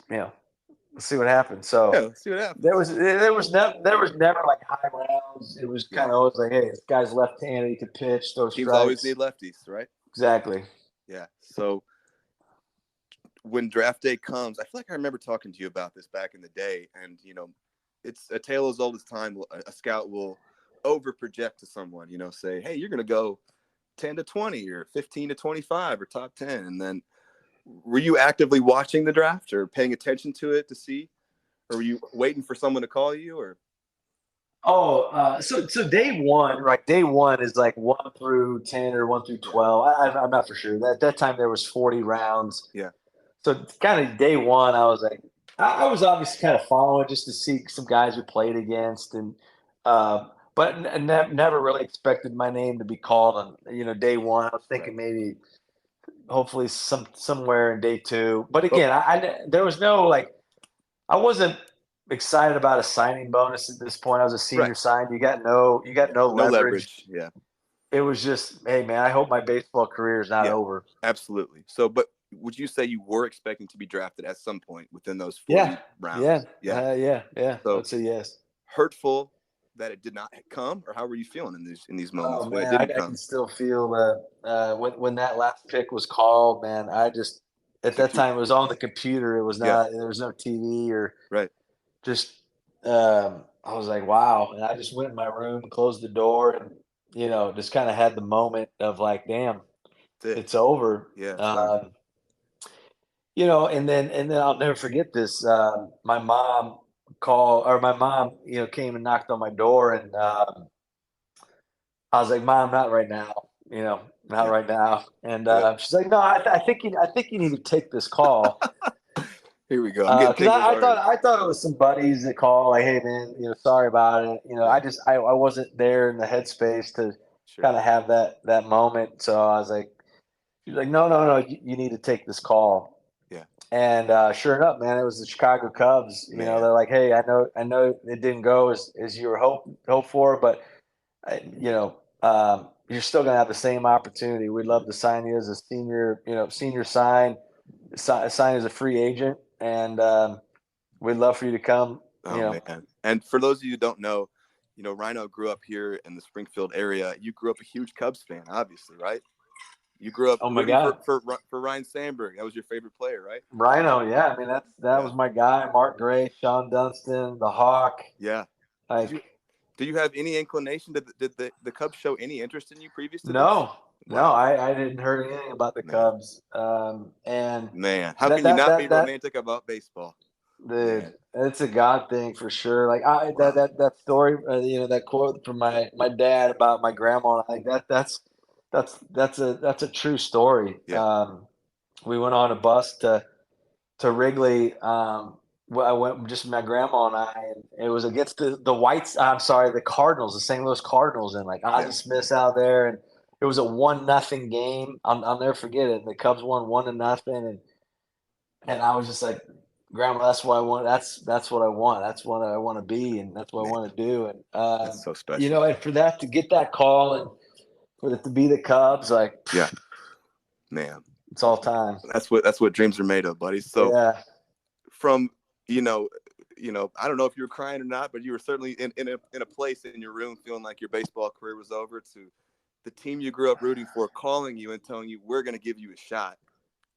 see what happens. Yeah, So let's see what happens. there was never like high rounds. It was kind of always like, hey, this guy's left-handed, he could pitch, throw Teams strikes. always need lefties, right? Exactly. Yeah. So when draft day comes, I feel like I remember talking to you about this back in the day, and it's a tale as old as time. A scout will over project to someone, say, hey, you're going to go 10 to 20 or 15 to 25 or top 10. And then were you actively watching the draft or paying attention to it to see, or were you waiting for someone to call you? Or so day one, right? Day one is like 1 through 10 or 1 through 12. I'm not for sure. That time there was 40 rounds. Yeah. So kind of day one, I was like, I was obviously kind of following just to see some guys we played against, and but never really expected my name to be called on day one. I was thinking maybe hopefully somewhere in day two. But again, there was no, like, I wasn't excited about a signing bonus at this point. I was a senior sign. You got no leverage. Yeah. It was just, hey man, I hope my baseball career is not over. Absolutely. So, but would you say you were expecting to be drafted at some point within those 40 rounds? Yeah. So, I'd say yes. Hurtful that it did not come, or how were you feeling in these moments when it Man, didn't I come? can still feel when that last pick was called, man. I just, at that time, it was on the computer. It was not, there was no TV or just, I was like, wow. And I just went in my room, closed the door, and, just kind of had the moment of like, damn, it's over. Yeah. And then I'll never forget this. My mom came and knocked on my door, and I was like, Mom, not right now, not right now. And she's like, no, I think you need to take this call. Here we go. I'm getting Because I thought it was some buddies that call, like, hey man, sorry about it. I wasn't there in the headspace to kind of have that moment. So I was like, she's like, no, you need to take this call. Yeah. And sure enough, man, it was the Chicago Cubs. They're like, hey, I know it didn't go as you were hoped for, but you're still going to have the same opportunity. We'd love to sign you as a senior sign as a free agent, and we'd love for you to come. Man. And for those of you who don't know, Ryno grew up here in the Springfield area. You grew up a huge Cubs fan, obviously, right? You grew up for Ryan Sandberg. That was your favorite player, right? Ryno, yeah. I mean, that was my guy. Mark Gray, Sean Dunston, the Hawk. Yeah. Do you have any inclination? Did the Cubs show any interest in you previous to this? No, I didn't hear anything about the Cubs. And man, how can you not be romantic about baseball? Dude, it's a God thing for sure. Like that story, that quote from my dad about my grandma. Like that's a true story. Yeah. We went on a bus to Wrigley. I went just my grandma and I, and it was against the Cardinals, the St. Louis Cardinals, and like Ozzie Smith's out there, and it was a 1-0 game. I'll never forget it. The Cubs won 1-0, and I was just like, Grandma, that's what I want. That's what I want. That's what I want to be, and that's what I want to do. And that's so special. And for that to get that call and for it to be the Cubs, like, man, it's all time. That's what dreams are made of, buddy. So from I don't know if you were crying or not, but you were certainly in a place in your room feeling like your baseball career was over, to the team you grew up rooting for calling you and telling you, we're going to give you a shot.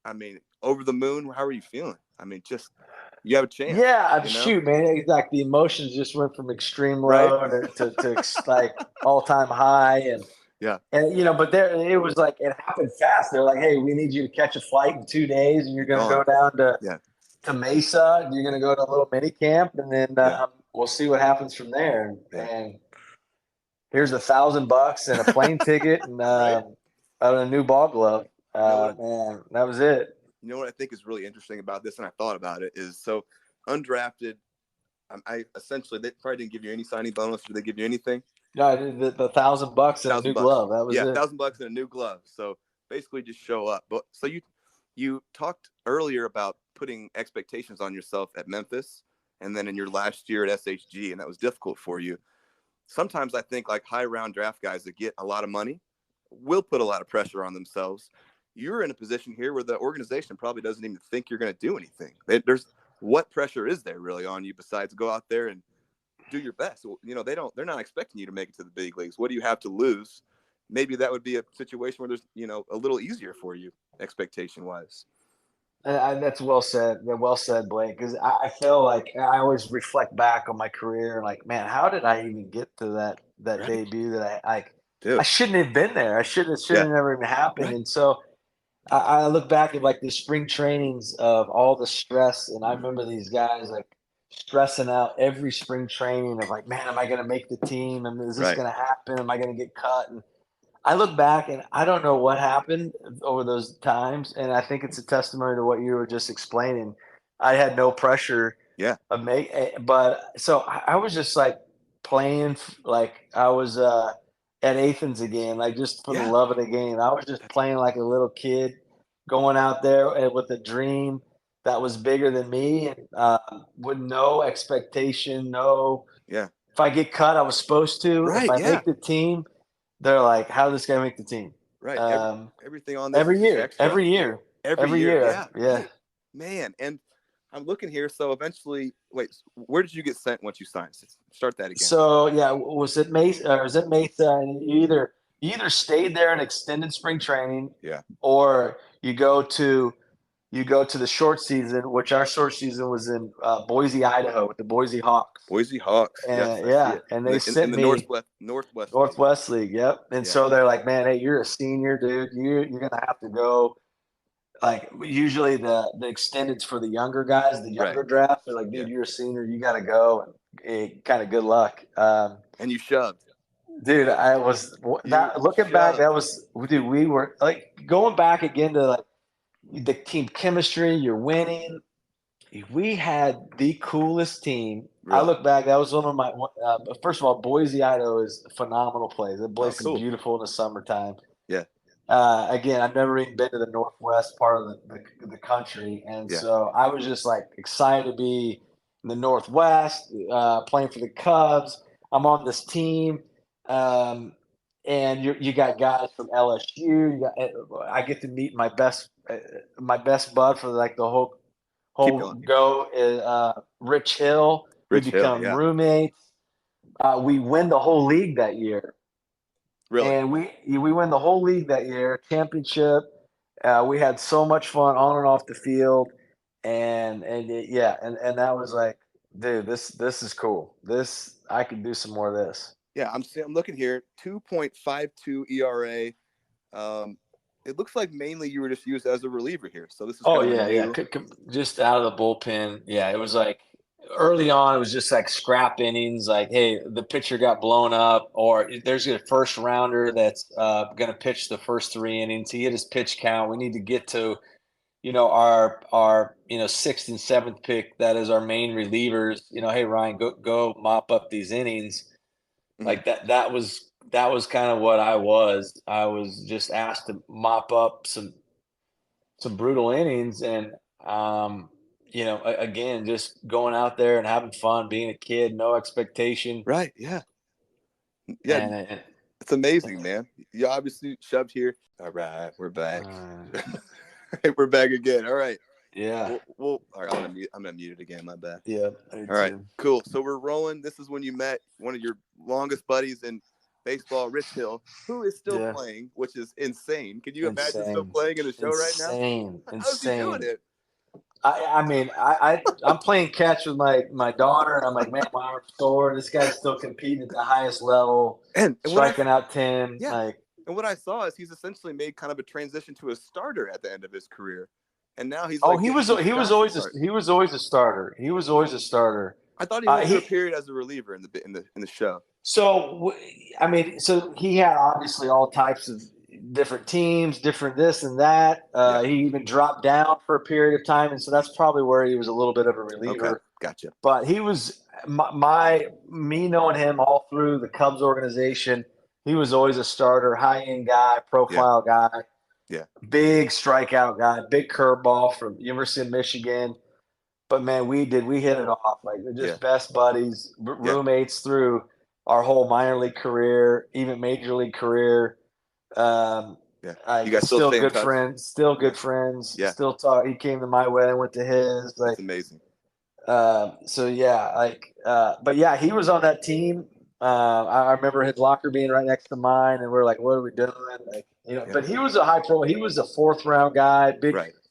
I mean, over the moon. How are you feeling? I mean, just you have a chance. Yeah, shoot, man. Like the emotions just went from extreme low to like all time high, and Yeah. And, but it was like, it happened fast. They're like, hey, we need you to catch a flight in 2 days, and you're going to go down to Mesa, and you're going to go to a little mini camp, and then we'll see what happens from there. And here's $1,000 and a plane ticket and a new ball glove. Man, that was it. You know what I think is really interesting about this, and I thought about it, is so undrafted. I essentially, they probably didn't give you any signing bonus. Did they give you anything? No, the $1,000 and a new glove. That was it. $1,000 and a new glove. So basically, just show up. But so you talked earlier about putting expectations on yourself at Memphis, and then in your last year at SHG, and that was difficult for you. Sometimes I think like high round draft guys that get a lot of money will put a lot of pressure on themselves. You're in a position here where the organization probably doesn't even think you're going to do anything. What pressure is there really on you besides go out there and do your best? They're not expecting you to make it to the big leagues. What do you have to lose? Maybe that would be a situation where there's, a little easier for you expectation wise. That's well said. Well said, Blake. Because I feel like I always reflect back on my career, like, man, how did I even get to that debut that I shouldn't have been there. I shouldn't have never even happened. Right. And so I look back at like the spring trainings of all the stress, and I remember these guys like stressing out every spring training of like, man, am I going to make the team? Is this going to happen? Am I going to get cut? And I look back and I don't know what happened over those times. And I think it's a testimony to what you were just explaining. I had no pressure. Yeah. But so I was just like playing, like I was at Athens again, like just for the love of the game. I was just playing like a little kid, going out there with a dream that was bigger than me, and with no expectation, if I get cut, I was supposed to. Right, if I make the team, they're like, how does this guy make the team? Right. Everything on this every year. Yeah. Man, and I'm looking here. So eventually, where did you get sent once you signed? Start that again. So was it Mesa? Or was it Mesa? And you either stayed there and extended spring training, or you go to the short season, which our short season was in Boise, Idaho, with the Boise Hawks. Boise Hawks, and and they sent me the Northwest League. Yep. And so they're like, man, hey, you're a senior, dude. You're gonna have to go. Like usually the extended's for the younger guys, the younger draft. They're like, dude, you're a senior, you got to go. And kind of good luck. And you shoved. Dude, looking back, we were like going back again to like the team chemistry. You're winning. We had the coolest team. Really? I look back, that was one of my first of all, Boise, Idaho is a phenomenal place. The place is beautiful in the summertime. Yeah. Again, I've never even been to the Northwest part of the country. And so I was just like excited to be in the Northwest, playing for the Cubs. I'm on this team. And you got guys from LSU. I get to meet my best bud for like the whole go is Rich Hill. We become roommates. We win the whole league that year. Really? And we win the whole league that year, championship. We had so much fun on and off the field, and that was like, dude, this is cool. I can do some more of this. Yeah, I'm looking here, 2.52 ERA. It looks like mainly you were just used as a reliever here. So this is just out of the bullpen. Yeah, it was like early on, it was just like scrap innings. Like, hey, the pitcher got blown up, or there's a first rounder that's going to pitch the first 3 innings. He hit his pitch count. We need to get to, our 6th and 7th pick. That is our main relievers. Hey, Ryan, go mop up these innings. Mm-hmm. Like that was kind of what I was. I was just asked to mop up some brutal innings, and again, just going out there and having fun, being a kid, no expectation. Right. Yeah. Yeah. It's amazing, man. You obviously shoved here. All right. We're back. We're back again. All right. Yeah. All right. I'm gonna mute it again. My bad. Yeah. All right. Cool. So we're rolling. This is when you met one of your longest buddies in baseball, Rich Hill, who is still playing, which is insane. Can you imagine still playing in a show right now? Insane. How's he doing it? I'm playing catch with my daughter, and I'm like, man, my arm's sore. This guy's still competing at the highest level, and striking out 10. Yeah. Like, And what I saw is he's essentially made kind of a transition to a starter at the end of his career, and now he's he was always a starter. He was always a starter. I thought he went through a period as a reliever in the show. So I mean, so he had obviously all types of different teams, different this and that. He even dropped down for a period of time, and so that's probably where he was a little bit of a reliever. Okay, gotcha. But he was me knowing him all through the Cubs organization. He was always a starter, high-end guy, profile guy. Yeah. Big strikeout guy, big curveball from University of Michigan. But man, we hit it off like just best buddies, roommates through our whole minor league career, even major league career. You guys still good friends. Still good friends. Yeah. Still talk. He came to my wedding, went to his. That's amazing. So yeah, but yeah, he was on that team. I remember his locker being right next to mine, and we're like, "What are we doing?" But he was a high pro. He was a 4th round guy.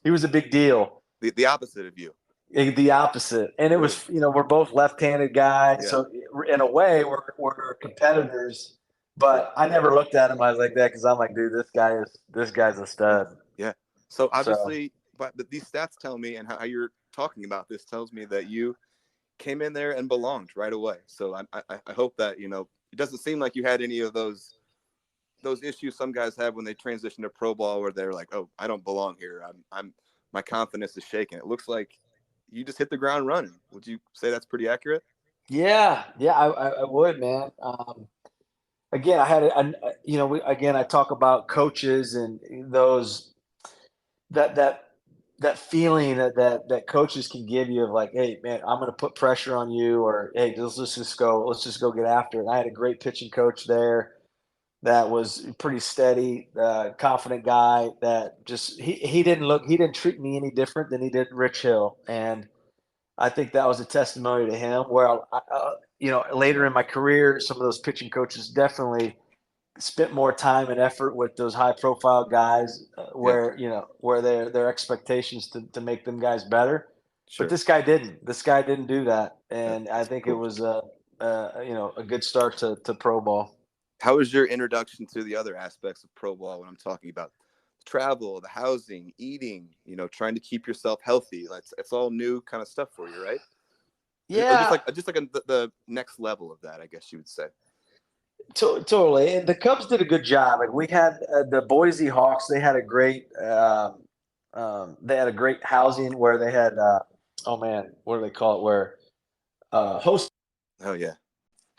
He was a big deal. The opposite of you. The opposite, and it was we're both left-handed guys, so in a way we're competitors. But I never looked at him like that because I'm like, dude, this guy's a stud. Yeah. So obviously, but these stats tell me, and how you're talking about this tells me that you came in there and belonged right away. So I hope that it doesn't seem like you had any of those issues some guys have when they transition to pro ball, where they're like, oh, I don't belong here. My confidence is shaken. It looks like you just hit the ground running. Would you say that's pretty accurate? Yeah, I would, man. Again, I had I talk about coaches and those that feeling that coaches can give you of like, hey, man, I'm going to put pressure on you, or hey, let's just go get after it. And I had a great pitching coach there that was pretty steady, confident guy that just he didn't treat me any different than he did Rich Hill, and I think that was a testimony to him. Where later in my career, some of those pitching coaches definitely spent more time and effort with those high profile guys where their expectations to make them guys better. Sure. But this guy didn't do that. And I think it was a good start to pro ball. How was your introduction to the other aspects of pro ball when I'm talking about travel, the housing, eating, trying to keep yourself healthy? It's all new kind of stuff for you, right? Yeah. Or just like the next level of that, I guess you would say. Totally, and the Cubs did a good job. And we had the Boise Hawks. They had a great housing where they had what do they call it? Where host. Oh yeah.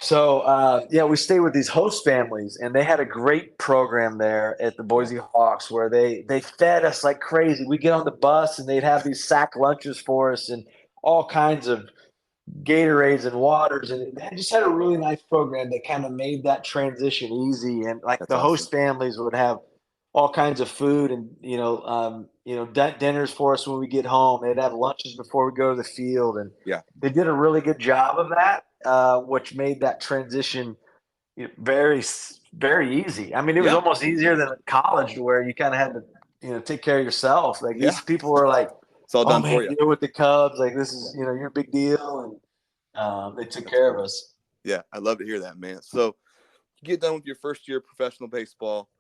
So we stayed with these host families, and they had a great program there at the Boise Hawks where they fed us like crazy. We get on the bus, and they'd have these sack lunches for us and all kinds of Gatorades and waters, and they just had a really nice program that kind of made that transition easy. And like That's the awesome. host families would have all kinds of food and dinners for us when we get home. They'd have lunches before we go to the field, and they did a really good job of that, which made that transition very, very easy. I mean, it was almost easier than college, where you kind of had to take care of yourself. Like these people were like, it's all done for you. You're with the Cubs. Like this is, you're a big deal, and they took care of us. Yeah, I love to hear that, man. So you get done with your first year of professional baseball.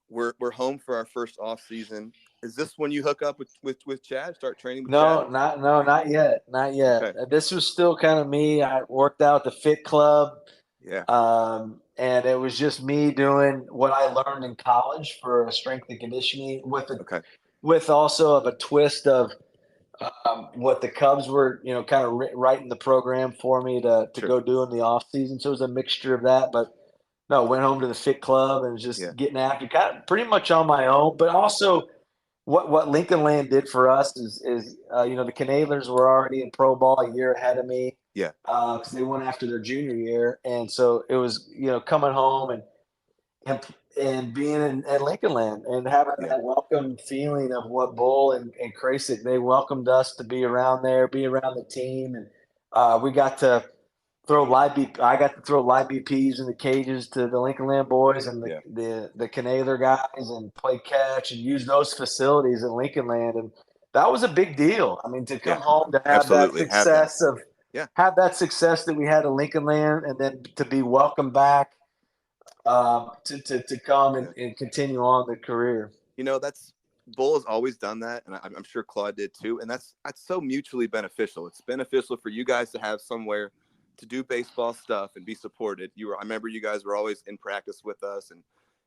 We're home for our first off season. Is this when you hook up with Chad? Start training with Chad? Not yet. Okay. This was still kind of me. I worked out at the Fit Club. Yeah. And it was just me doing what I learned in college for strength and conditioning with also of a twist of what the Cubs were, kind of writing the program for me to go do in the off season. So it was a mixture of that, but no, went home to the Fit Club and was just getting after, kind of pretty much on my own. But also, what Lincoln Land did for us is the Canadians were already in pro ball a year ahead of me. Yeah. Because they went after their junior year, and so it was coming home and being at Lincoln Land and having that welcome feeling of what Bull and Krasik, they welcomed us to be around there, be around the team, and we got to throw live BPs in the cages to the Lincoln Land boys and the Canadian guys, and play catch and use those facilities in Lincoln Land, and that was a big deal. I mean, to come home to have that success have that success that we had in Lincoln Land, and then to be welcomed back to come and continue on the career. That's Bull has always done that, and I'm sure Claude did too. And that's so mutually beneficial. It's beneficial for you guys to have somewhere to do baseball stuff and be supported. I remember you guys were always in practice with us and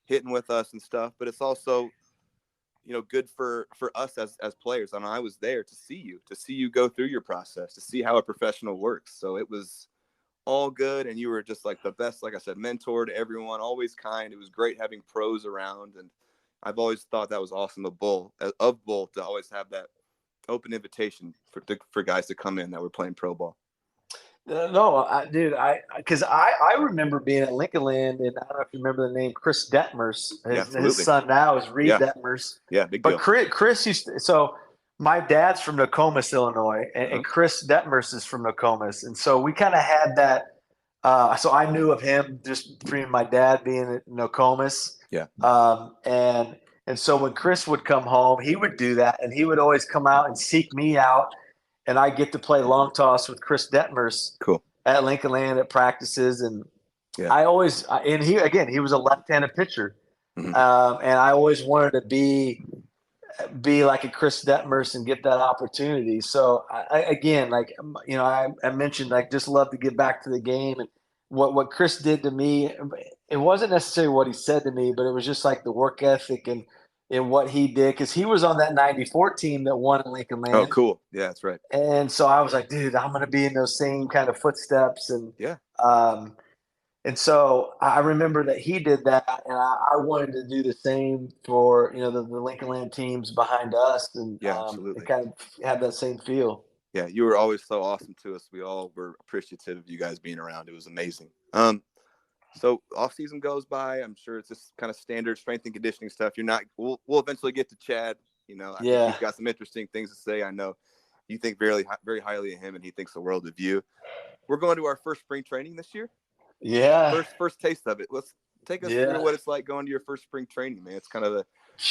hitting with us and stuff. But it's also, good for us as players. And I was there to see you go through your process, to see how a professional works. So it was all good, and you were just like the best, like I said, mentor to everyone, always kind. It was great having pros around, and I've always thought that was awesome of Bull to always have that open invitation for guys to come in that were playing pro ball. No, dude, because I remember being at Lincoln Land, and I don't know if you remember the name Chris Detmers. His son now is Reed Detmers. Yeah, big deal. But Chris used to, so my dad's from Nokomis, Illinois, and Chris Detmers is from Nokomis, and so we kind of had that. So I knew of him just from my dad being at Nokomis. Yeah. And so when Chris would come home, he would do that, and he would always come out and seek me out. And I get to play long toss with Chris Detmers at Lincoln Land at practices. And I always, and he was a left-handed pitcher. And I always wanted to be like a Chris Detmers and get that opportunity. So I mentioned, like, just love to get back to the game. And what Chris did to me, it wasn't necessarily what he said to me, but it was just like the work ethic and what he did, because he was on that 94 team that won at Lincoln Land. Oh, cool. Yeah, that's right. And so I was like, dude, I'm going to be in those same kind of footsteps. And and so I remember that he did that, and I wanted to do the same for, the Lincoln Land teams behind us, and absolutely. kind of have that same feel. Yeah, you were always so awesome to us. We all were appreciative of you guys being around. It was amazing. So off season goes by. I'm sure it's just kind of standard strength and conditioning stuff. We'll eventually get to Chad. I think you've got some interesting things to say. I know you think very, very highly of him, and he thinks the world of you. We're going to our first spring training this year. Yeah. First taste of it. Let's take us through what it's like going to your first spring training, man. It's kind of an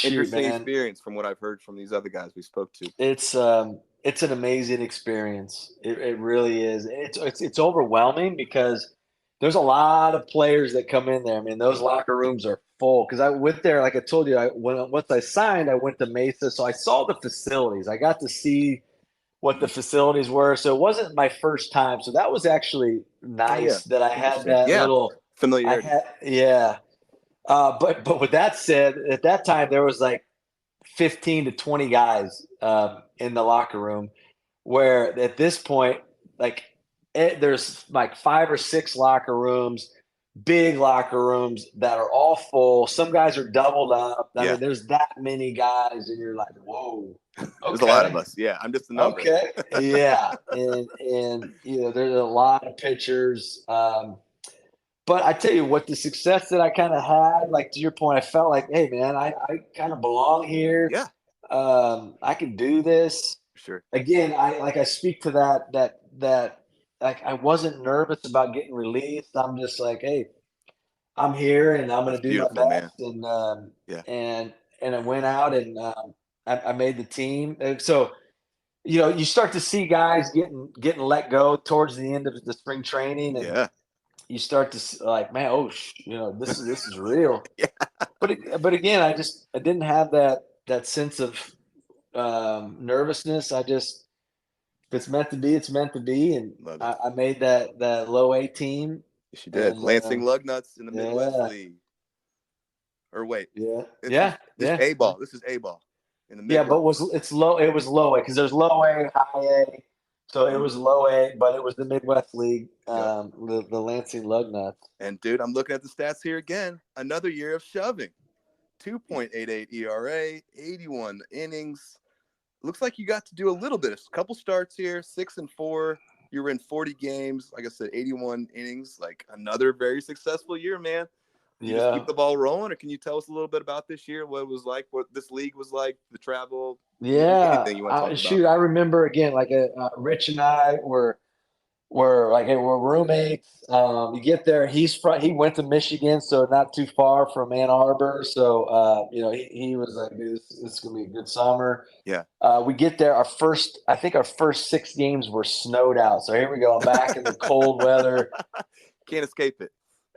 interesting experience from what I've heard from these other guys we spoke to. It's an amazing experience. It really is. It's overwhelming because there's a lot of players that come in there. I mean, those locker rooms are full. Because I went there, like I told you, once I signed, I went to Mesa, so I saw the facilities. I got to see what the facilities were. So it wasn't my first time. So that was actually nice that I had that little familiarity. But with that said, at that time there was like 15 to 20 guys in the locker room, where at this point, like, there's like 5 or 6 locker rooms, big locker rooms that are all full. Some guys are doubled up. I mean, there's that many guys, and you're like, whoa. Okay. There's a lot of us. Yeah, I'm just a number. Okay. Yeah. And there's a lot of pitchers. But I tell you what, the success that I kind of had, like, to your point, I felt like, hey, man, I kind of belong here. Yeah. I can do this. Sure. Again, I speak to that. Like, I wasn't nervous about getting released. I'm just like, hey, I'm here, and I'm going to do my best. Man. And I went out, and I made the team. And so, you start to see guys getting let go towards the end of the spring training, and you start to see, like, man, this is real. But again, I didn't have that sense of nervousness. If it's meant to be, it's meant to be. And I made that low A team. Yes, you did. Lansing Lugnuts in the Midwest League. Or wait. This is A ball. This is A ball in the Midwest. Yeah, but it was low A, because there's low A, high A. So it was low A, but it was the Midwest League, the Lansing Lugnuts. And dude, I'm looking at the stats here again. Another year of shoving. 2.88 ERA, 81 innings. Looks like you got to do a little bit, a couple starts here, 6-4. You were in 40 games, like I said, 81 innings. Like, another very successful year, man. You just keep the ball rolling, or can you tell us a little bit about this year, what it was like, what this league was like, the travel? Anything you want to talk about? I remember, again, like, Rich and I were roommates. You get there, he went to Michigan, so not too far from Ann Arbor. So he was like, dude, this is gonna be a good summer. Yeah. We get there, our first 6 games were snowed out. So here we go, I'm back in the cold weather. Can't escape it.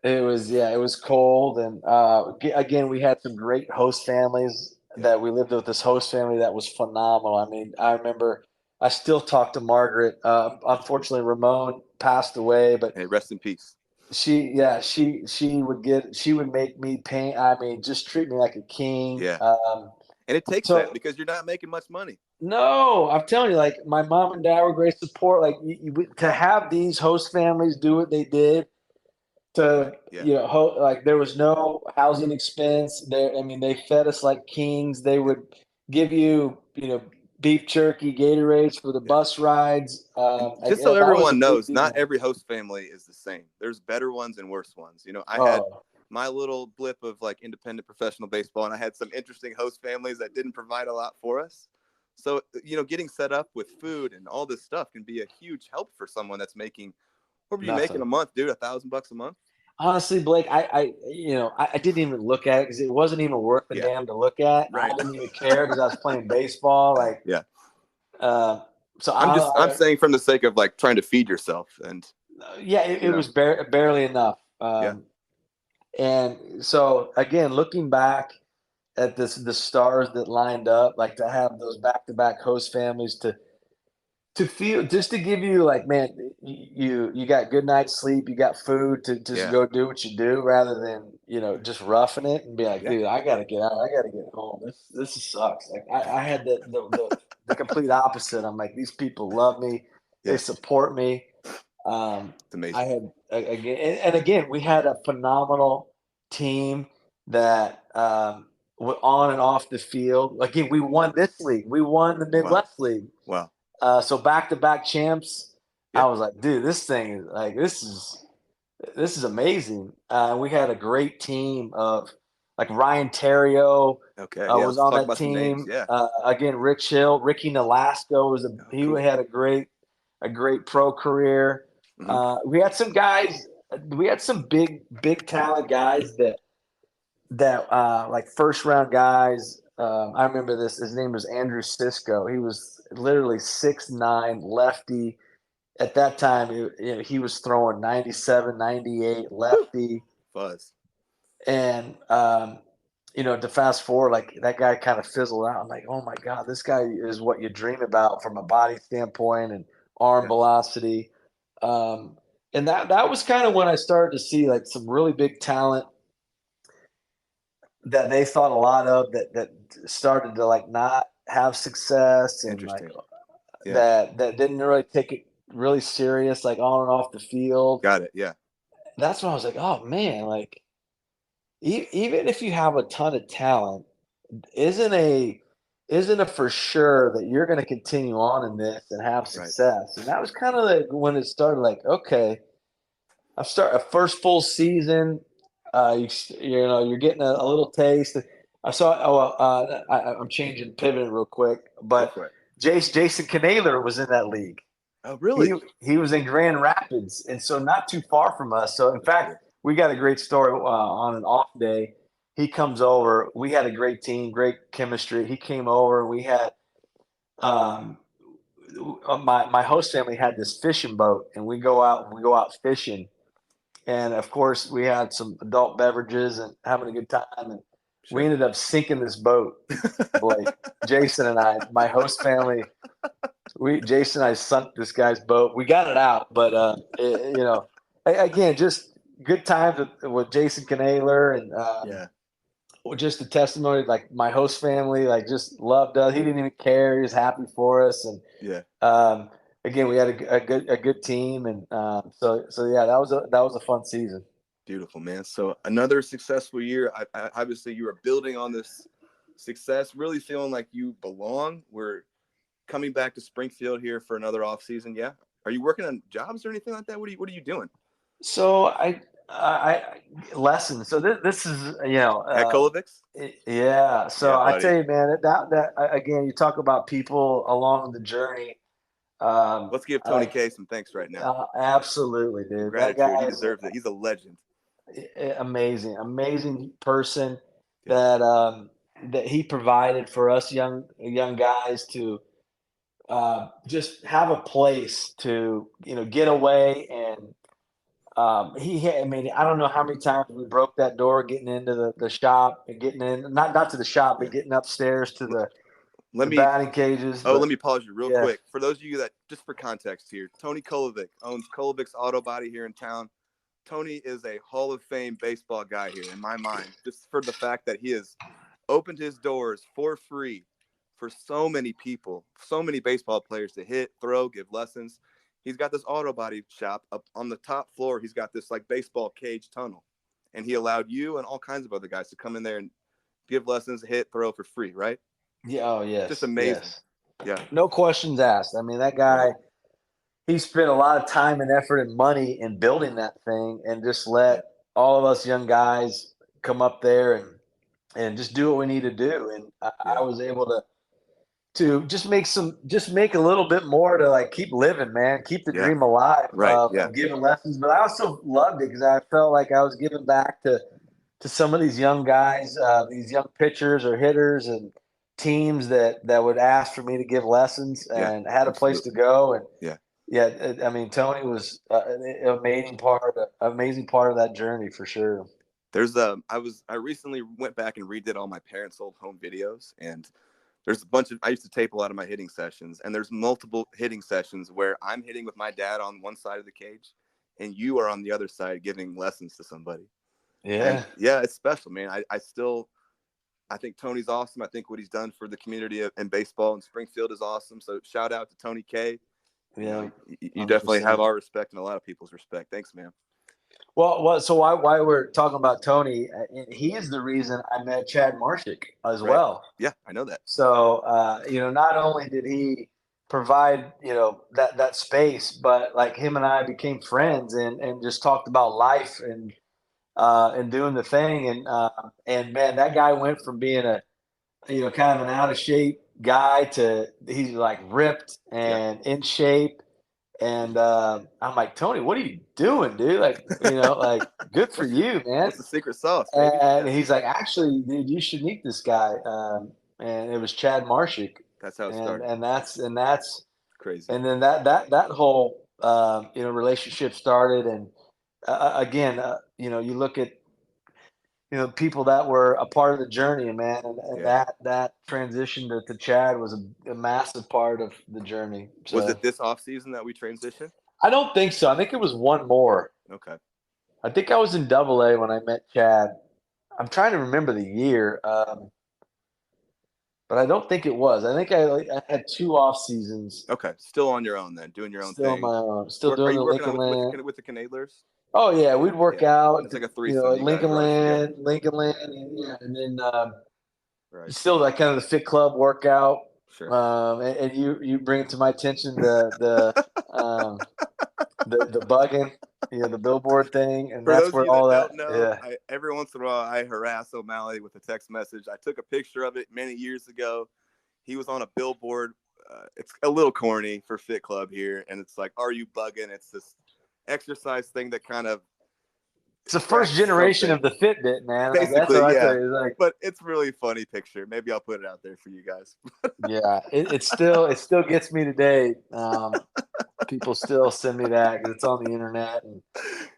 It was cold. And again, we had some great host families that we lived with. This host family that was phenomenal. I mean, I remember I still talk to Margaret. Unfortunately, Ramon passed away, but Hey, rest in peace. she would make me paint. I mean, just treat me like a king. Yeah. And it takes So that because you're not making much money. no, I'm telling you, like my mom and dad were great support. Like to have these host families do what they did to Yeah. like there was no housing expense there. I mean, they fed us like kings. They would give you beef jerky, Gatorades for the Yeah. bus rides. Just so That was a everyone big knows, not deal. every host family is the same. There's better ones and worse ones. I had Oh, my little blip of like independent professional baseball, and I had some interesting host families that didn't provide a lot for us. So, getting set up with food and all this stuff can be a huge help for someone that's making, what were you making nothing. a month, dude? $1,000 a month? Honestly, Blake, I didn't even look at it because it wasn't even worth the Yeah. damn to look at. Right. I didn't even care because I was playing baseball. Like, Yeah. So I'm saying from the sake of like trying to feed yourself and it was barely enough. Yeah. And so again, looking back at the stars that lined up, like to have those back-to-back host families to feel, just to give you like, man, you got good night's sleep, you got food to just go do what you do rather than just roughing it and be like, dude, I gotta get out, I gotta get home. This sucks. Like I had the complete opposite. I'm like, these people love me, they support me. It's amazing. I had again, we had a phenomenal team that on and off the field. Again, we won this league. We won the Midwest League. Wow. So back-to-back champs. Yeah. I was like, dude, this thing is like this is amazing. We had a great team of like Ryan Terrio was on that team. Yeah. Again, Rich Hill, Ricky Nolasco he cool. had a great pro career. Mm-hmm. We had some guys. We had some big talent guys that like first round guys. I remember this. His name was Andrew Cisco. He was literally 6'9", lefty. At that time, he was throwing 97, 98 lefty. Fuzz. And to fast forward, like that guy kind of fizzled out. I'm like, oh my God, this guy is what you dream about from a body standpoint and arm velocity. And that was kind of when I started to see like some really big talent that they thought a lot of that started to like not have success and like that didn't really take it really serious, like on and off the field. Got it. Yeah. That's when I was like, oh man, like even if you have a ton of talent, isn't a for sure that you're going to continue on in this and have success. And that was kind of like when it started, like, okay, a first full season. You're getting a little taste. I saw. I'm pivoting real quick, but Jason Kanaler was in that league. Oh, really? He was in Grand Rapids, and so not too far from us. So in fact, we got a great story on an off day. He comes over. We had a great team, great chemistry. He came over. We had my host family had this fishing boat, and we go out fishing. And of course, we had some adult beverages and having a good time. And we ended up sinking this boat, Blake. Jason and I, my host family, Jason and I sunk this guy's boat. We got it out, but again, just good times with Jason Kanaler and just the testimony. Like my host family, like just loved us. He didn't even care. He was happy for us, and again, we had a good team, and so that was a fun season. Beautiful, man. So another successful year. I obviously you are building on this success, really feeling like you belong. We're coming back to Springfield here for another off season. Yeah. Are you working on jobs or anything like that? What are you doing? So I lessons. So this is at Kolovic's. Yeah. So I tell you, man, that again, you talk about people along the journey. Let's give Tony K some thanks right now. Absolutely, dude. Gratitude. That guy he deserves it. He's a legend. Amazing person that he provided for us young guys to just have a place to get away and he had, I mean, I don't know how many times we broke that door getting into the shop and getting in, not to the shop, but getting upstairs to Let the me batting cages. let But me pause you real yeah, quick. For those of you that, just for context here, Tony Kolovic owns Kolovic's Auto Body here in town. Tony is a Hall of Fame baseball guy here in my mind, just for the fact that he has opened his doors for free for so many people, so many baseball players to hit, throw, give lessons. He's got this auto body shop up on the top floor. He's got this like baseball cage tunnel, and he allowed you and all kinds of other guys to come in there and give lessons, hit, throw for free, right? yeah, oh Just yes, amazing. yes, Yeah. no questions asked. I mean, that guy. He spent a lot of time and effort and money in building that thing, and just let all of us young guys come up there and just do what we need to do. And I was able to just make a little bit more to like keep living, man, keep the Yeah. dream alive Right. Yeah. of giving lessons. But I also loved it because I felt like I was giving back to some of these young guys, these young pitchers or hitters and teams that would ask for me to give lessons, Yeah. and had a place to Absolutely. go. And Yeah. yeah, I mean, Tony was an amazing part of that journey for sure. There's I recently went back and redid all my parents' old home videos, and there's a bunch of, I used to tape a lot of my hitting sessions, and there's multiple hitting sessions where I'm hitting with my dad on one side of the cage and you are on the other side giving lessons to somebody. Yeah. And yeah, it's special, man. I think Tony's awesome. I think what he's done for the community in baseball in Springfield is awesome. So shout out to Tony K. Yeah. You definitely have our respect and a lot of people's respect. Thanks, man. Well, so why we're talking about Tony, he is the reason I met Chad Marshik as Right. well. Yeah, I know that. So, not only did he provide, that space, but like him and I became friends and just talked about life and doing the thing. And man, that guy went from being kind of an out of shape guy to he's like ripped and in shape. And I'm like, Tony, what are you doing, dude? Like, like good for you, man. What's the secret sauce, baby? And he's like, actually, dude, you should meet this guy. And it was Chad Marshik. That's how it started. And that's Crazy. And then that whole relationship started. And again, you look at people that were a part of the journey, man, and that transition to Chad was a massive part of the journey. So, was it this off season that we transitioned? I don't think so. I think it was one more. Okay. I think I was in AA when I met Chad. I'm trying to remember the year, but I don't think it was. I think I had 2 off seasons. Okay, still on your own then, doing your own Still thing. on my own. Still doing Are you the working Lincoln Land. with the Canadlers? Oh yeah, we'd work out. It's like a threesome. At Lincoln Land, and then right. Still that kind of the Fit Club workout. Sure. And you bring it to my attention the bugging, the billboard thing, and For that's those where of you all that that. don't know, Yeah. every once in a while I harass O'Malley with a text message. I took a picture of it many years ago. He was on a billboard. It's a little corny for Fit Club here, and it's like, "Are you bugging?" It's this exercise thing that kind of. It's the first generation of the Fitbit, man. Basically, that's what I tell you. Like, but it's really funny picture. Maybe I'll put it out there for you guys. yeah, it still gets me today. People still send me that because it's on the internet.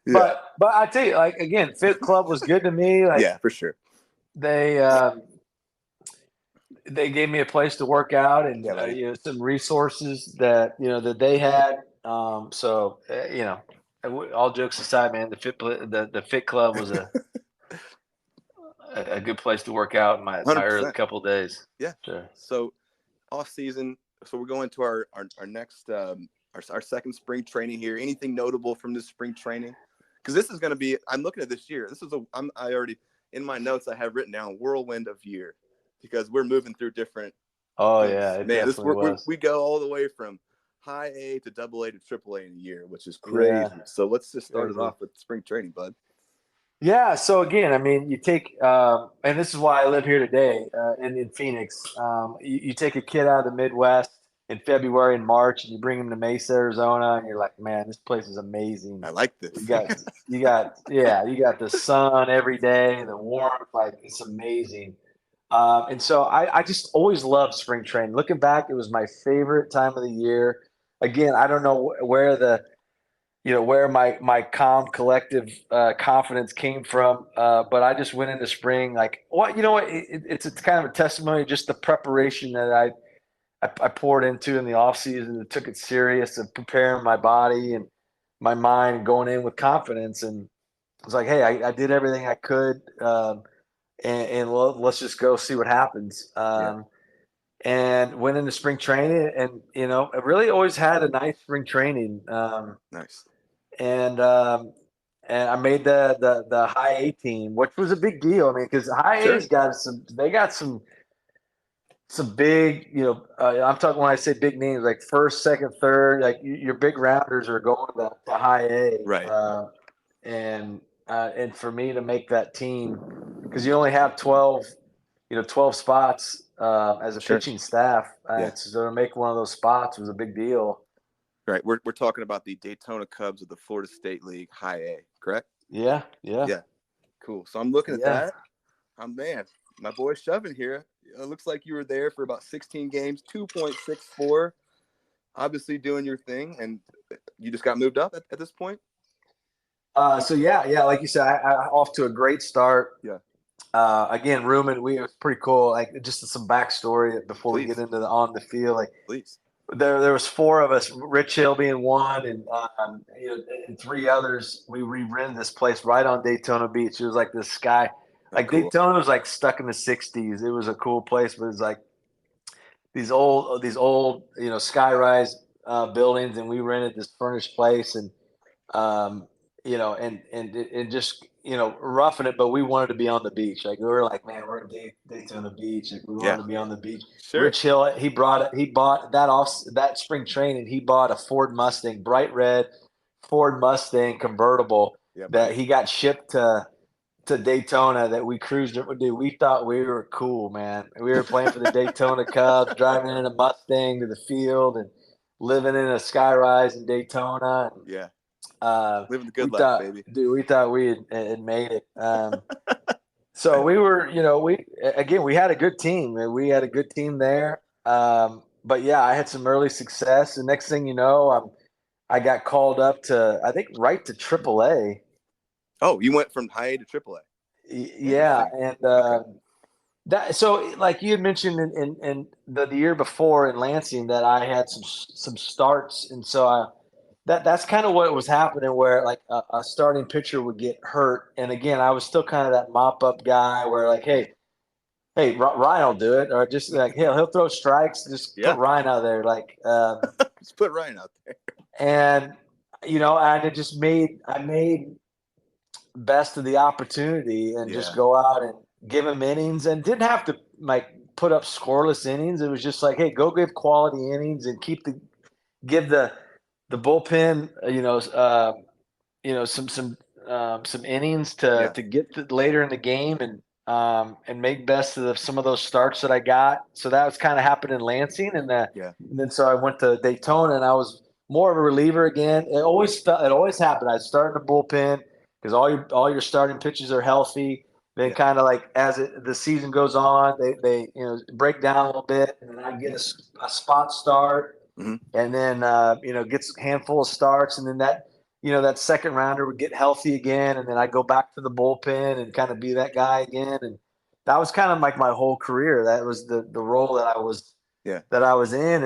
But I tell you, like again, Fit Club was good to me. Like, yeah, for sure. They gave me a place to work out and some resources that that they had. All jokes aside, man, the Fit Club was a good place to work out in my early couple of days. Yeah. Sure. So off season, so we're going to our next our second spring training here. Anything notable from this spring training? Because this is going to be. I'm looking at this year. This is I already in my notes I have written down whirlwind of year because we're moving through different. Oh things. yeah, it man, was. We go all the way from high A to AA to AAA in a year, which is crazy. Yeah. So let's just start it off with spring training, bud. Yeah. So again, I mean, you take, and this is why I live here today in Phoenix. You take a kid out of the Midwest in February and March, and you bring him to Mesa, Arizona, and you're like, man, this place is amazing. I like this. You got the sun every day, the warmth, like it's amazing. And so I just always loved spring training. Looking back, it was my favorite time of the year. Again, I don't know where the where my calm, collective confidence came from. But I just went into spring like, what, it's kind of a testimony of just the preparation that I poured into in the off season and took it serious of preparing my body and my mind and going in with confidence. And I was like, hey, I did everything I could. And let's just go see what happens. And went into spring training, and I really always had a nice spring training. Nice. And I made the high A team, which was a big deal. I mean, because high A's got some big, I'm talking when I say big names, like first, second, third, like your big rounders are going to high A, right? And for me to make that team, because you only have 12 spots as a pitching staff. So to make one of those spots was a big deal. Right. We're talking about the Daytona Cubs of the Florida State League High A, correct? Yeah. Cool. So I'm looking at that. Man, my boy's shoving here. It looks like you were there for about 16 games, 2.64. Obviously doing your thing, and you just got moved up at this point? Like you said, I off to a great start. Yeah. Again, rooming, it was pretty cool. Like, just some backstory before we get into on the field. Like, please. There was four of us, Rich Hill being one, and three others. We rented this place right on Daytona Beach. It was like this sky, cool. Daytona was like stuck in the '60s. It was a cool place, but it was like these old skyrise buildings, and we rented this furnished place, and and just roughing it, but we wanted to be on the beach. Like, we were like, man, we're in Daytona Beach. Like, we wanted to be on the beach. Sure. Rich Hill, he bought that spring training. He bought a Ford Mustang, bright red Ford Mustang convertible that he got shipped to Daytona, that we cruised it. Dude, we thought we were cool, man. We were playing for the Daytona Cubs, driving in a Mustang to the field and living in a skyrise in Daytona. Yeah. Living the good life, baby. Dude, we thought we had made it. So we were, we had a good team. We had a good team there. But yeah, I had some early success. And next thing you know, I got called up to, I think, right to AAA. Oh, you went from high A to AAA. Yeah, and so like you had mentioned in the year before in Lansing that I had some starts, and so that's kind of what was happening, where like a starting pitcher would get hurt. And again, I was still kind of that mop up guy where like, hey, Ryan will do it, or just like, he'll throw strikes. Just put Ryan out there. Like, just put Ryan out there. And, I made best of the opportunity and just go out and give him innings, and didn't have to like put up scoreless innings. It was just like, hey, go give quality innings and give the bullpen, some innings to get to later in the game, and make best of some of those starts that I got. So that was kind of happened in Lansing, and then so I went to Daytona, and I was more of a reliever again. It always happened. I'd start in the bullpen because all your starting pitchers are healthy. Then kind of like as the season goes on, they break down a little bit, and then I get a spot start. Mm-hmm. And then, gets a handful of starts, and then that second rounder would get healthy again. And then I go back to the bullpen and kind of be that guy again. And that was kind of like my whole career. That was the role that I was in.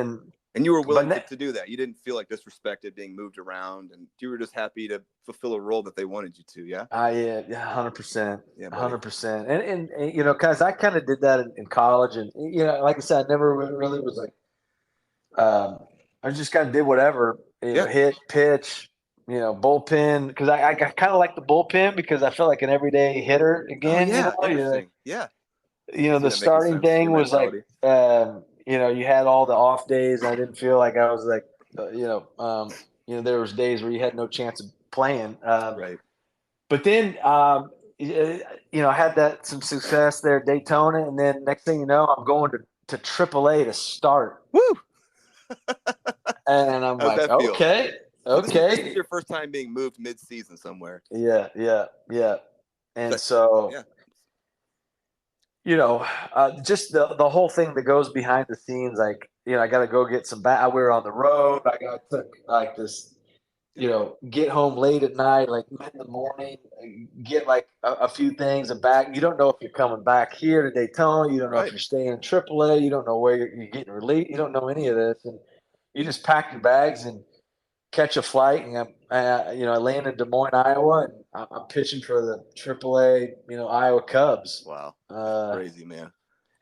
And you were willing to do that. You didn't feel like disrespected being moved around, and you were just happy to fulfill a role that they wanted you to. Yeah. 100%. Yeah, 100%. And cause I kind of did that in college, and, like I said, I never really was like, I just kind of did whatever, hit, pitch, bullpen, because I kind of like the bullpen because I felt like an everyday hitter again. The starting thing was like, you had all the off days. I didn't feel like I was like, there was days where you had no chance of playing. Right. But then, I had some success there at Daytona, and then next thing you know, I'm going to AAA to start. Woo! And I'm like, okay. This is your first time being moved mid-season somewhere. Yeah. And so, just the whole thing that goes behind the scenes, like, I got to go get some we were on the road. I took like this get home late at night, like in the morning, get like a few things and back. You don't know if you're coming back here to Daytona. You don't know if Right. you're staying in AAA. You don't know where you're getting released. You don't know any of this. And you just pack your bags and catch a flight. And I land in Des Moines, Iowa, and I'm pitching for the AAA, Iowa Cubs. Wow. Crazy, man.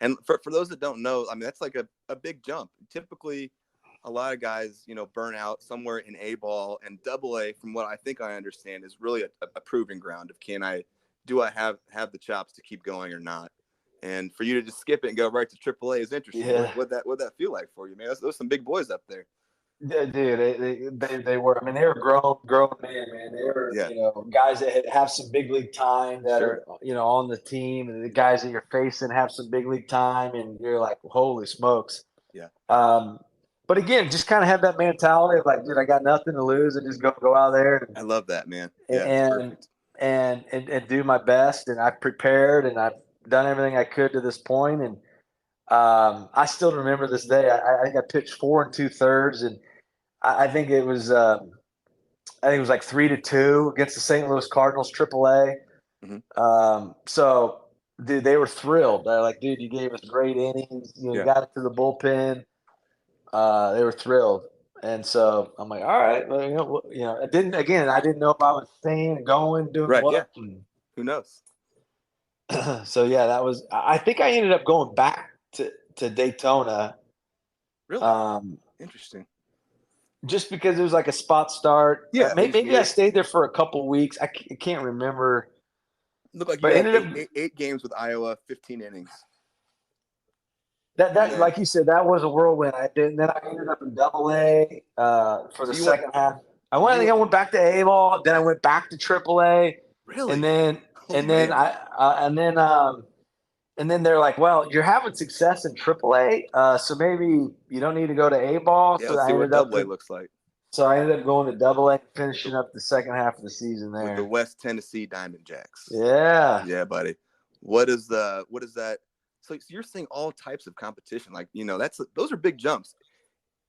And for those that don't know, I mean, that's like a big jump. Typically, a lot of guys, burn out somewhere in A-ball, and AA, from what I think I understand, is really a proving ground of do I have the chops to keep going or not? And for you to just skip it and go right to AAA is interesting. Yeah. What'd that feel like for you, man? Those some big boys up there. Yeah, dude, they were. I mean, they were grown men, man. They were, guys that have some big league time that Sure. are, on the team, and the guys that you're facing have some big league time, and you're like, holy smokes. Yeah. But again, just kind of have that mentality of like, dude, I got nothing to lose, and just go out there. I love that, man. Yeah, and do my best, and I've prepared, and I've done everything I could to this point, and I still remember this day. I think I pitched 4 2/3, and I think it was like 3-2 against the St. Louis Cardinals, AAA. Mm-hmm. So, dude, they were thrilled. They're like, dude, you gave us great innings. You got it to the bullpen. They were thrilled, and so I'm like, all right, well, I didn't know if I was staying, going, doing right, what. Yeah. Who knows? So yeah, that was. I think I ended up going back to Daytona. Really? Interesting. Just because it was like a spot start. Yeah, maybe I stayed there for a couple weeks. I can't remember. Looked like you had eight games with Iowa, 15 innings. That like you said, that was a whirlwind. Then I ended up in AA for the second half. I went back to A-ball, then I went back to AAA. Really? And then they're like, well, you're having success in AAA, so maybe you don't need to go to A-ball. Yeah, so let's see what AA looks like. So I ended up going to AA, finishing up the second half of the season there with the West Tennessee Diamond Jacks. Yeah, buddy. What is that? So you're seeing all types of competition, like those are big jumps.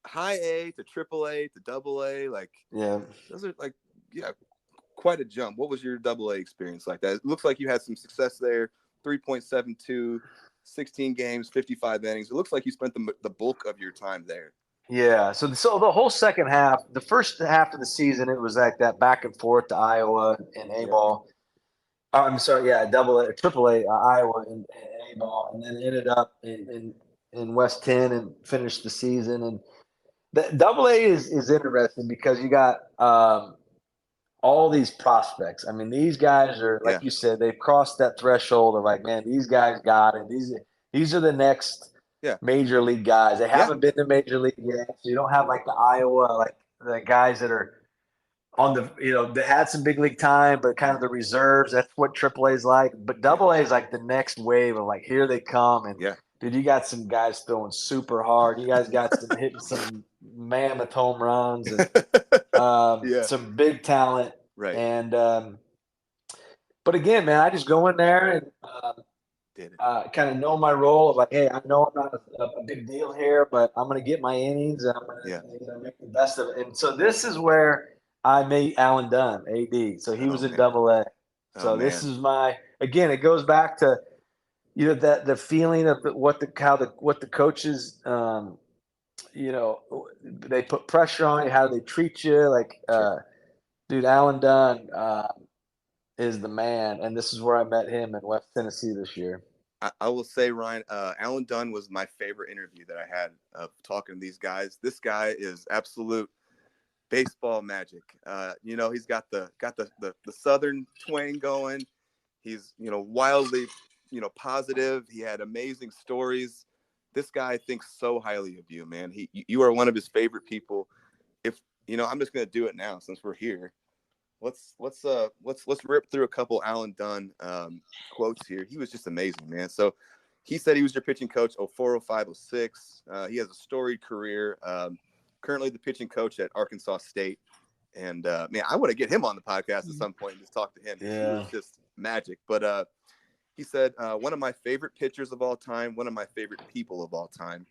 High A to AAA to AA, those are quite a jump. What was your AA experience like that? It looks like you had some success there. 3.72, 16 games, 55 innings. It looks like you spent the bulk of your time there. Yeah. So the whole second half, the first half of the season, it was like that back and forth to Iowa and A-ball. Yeah. I'm sorry, AAA, Iowa and A-ball, and then ended up in West 10 and finished the season. And the AA is interesting because you got all these prospects. I mean, these guys are, like you said, they've crossed that threshold of like, man, these guys got it. These are the next major league guys. They haven't been to major league yet. So you don't have like the Iowa, like the guys that are on the, they had some big league time, but kind of the reserves. That's what AAA is like. But AA is like the next wave of like, here they come. And dude, you got some guys throwing super hard. You guys got some hitting some mammoth home runs and some big talent. Right. And but again, man, I just go in there and kind of know my role of like, hey, I know I'm not a big deal here, but I'm going to get my innings and I'm going to make the best of it. And so this is where I met Alan Dunn, AD. So he was in AA. So this is again, it goes back to, that the feeling of what the coaches, they put pressure on you, how they treat you. Like, dude, Alan Dunn is the man. And this is where I met him in West Tennessee this year. I will say, Ryan, Alan Dunn was my favorite interview that I had of talking to these guys. This guy is absolute baseball magic. He's got the Southern twang going. He's, wildly, positive. He had amazing stories. This guy thinks so highly of you, man. You are one of his favorite people. If, I'm just going to do it now since we're here. Let's rip through a couple Alan Dunn quotes here. He was just amazing, man. So he said he was your pitching coach 04, 05, 06. He has a storied career. Currently the pitching coach at Arkansas State. And man, I want to get him on the podcast at some point and just talk to him. Yeah. He was just magic. But he said one of my favorite pitchers of all time, one of my favorite people of all time.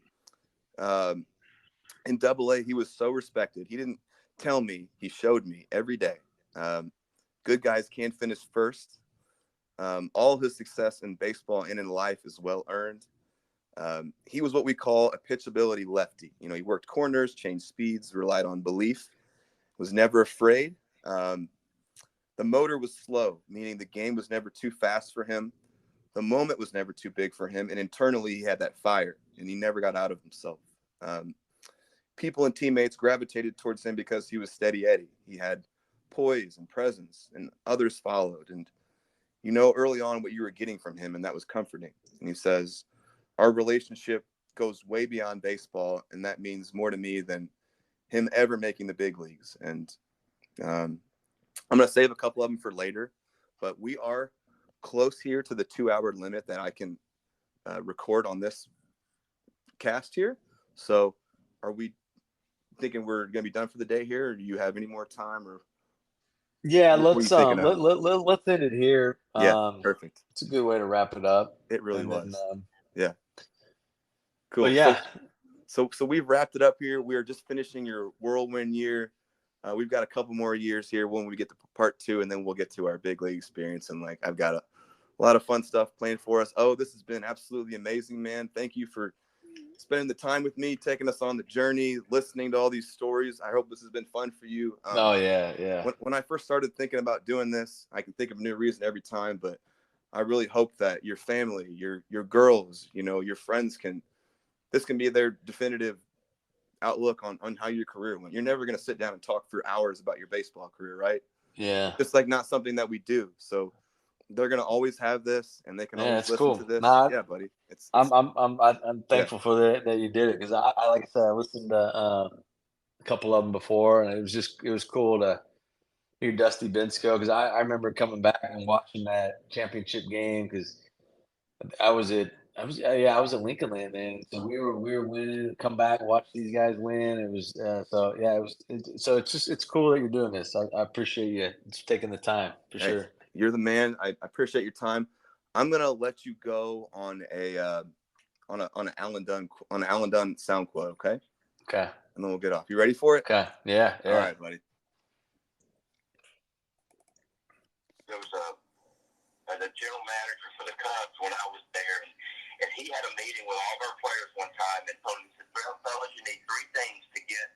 In AA, he was so respected. He didn't tell me, he showed me every day. Good guys can finish first. All his success in baseball and in life is well earned. He was what we call a pitchability lefty. You know, he worked corners, changed speeds, relied on belief, was never afraid. The motor was slow, meaning the game was never too fast for him. The moment was never too big for him. And internally, he had that fire, and he never got out of himself. People and teammates gravitated towards him because he was steady Eddie. He had poise and presence, and others followed. And you know early on what you were getting from him, and that was comforting. And he says, our relationship goes way beyond baseball, and that means more to me than him ever making the big leagues. And I'm going to save a couple of them for later, but we are close here to the 2-hour limit that I can record on this cast here. So are we thinking we're going to be done for the day here, or do you have any more time? Or Yeah, what are you thinking of? let's end it here. Yeah, perfect. It's a good way to wrap it up. It really And was. then, Yeah. Cool. but yeah, So we've wrapped it up here. We are just finishing your whirlwind year. We've got a couple more years here when we get to part 2, and then we'll get to our big league experience. And like, I've got a lot of fun stuff planned for us. Oh, this has been absolutely amazing, man. Thank you for spending the time with me, taking us on the journey, listening to all these stories. I hope this has been fun for you. oh yeah. When I first started thinking about doing this, I can think of a new reason every time, but I really hope that your family, your girls, you know, your friends this can be their definitive outlook on how your career went. You're never going to sit down and talk for hours about your baseball career, right? Yeah. It's like not something that we do. So they're going to always have this, and they can always listen to this. Nah, yeah, buddy. I'm thankful for that you did it, because I like I said, I listened to a couple of them before, and it was cool to hear Dusty Bensko, because I remember coming back and watching that championship game, because I was at Lincoln Land, man. So we were winning, come back and watch these guys win. It was it's cool that you're doing this. I appreciate you taking the time for sure. You're the man. I appreciate your time. I'm gonna let you go on an Alan Dunn sound quote, okay? Okay. And then we'll get off. You ready for it? Okay. Yeah. All right, buddy. There was the general manager for the Cubs when I was there, and he had a meeting with all of our players one time and told them, he said, well, fellas, you need 3 things to get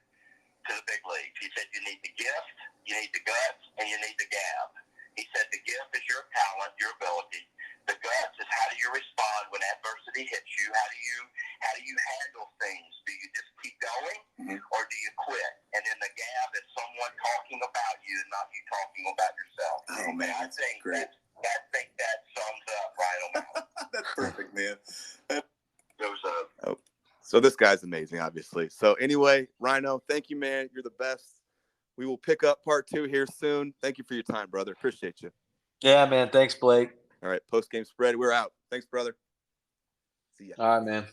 to the big leagues. He said, you need the gift, you need the guts, and you need the gab. He said the gift is your talent, your ability. The guts is how do you respond when adversity hits you? How do you handle things? Do you just keep going, or do you quit? And then the gab is someone talking about you and not you talking about yourself. Oh man, I think that sums up Ryan O'Malley. That's perfect, man. Oh, so this guy's amazing, obviously. So anyway, Ryno, thank you, man. You're the best. We will pick up part 2 here soon. Thank you for your time, brother. Appreciate you. Yeah, man. Thanks, Blake. All right, post-game spread. We're out. Thanks, brother. See ya. All right, man.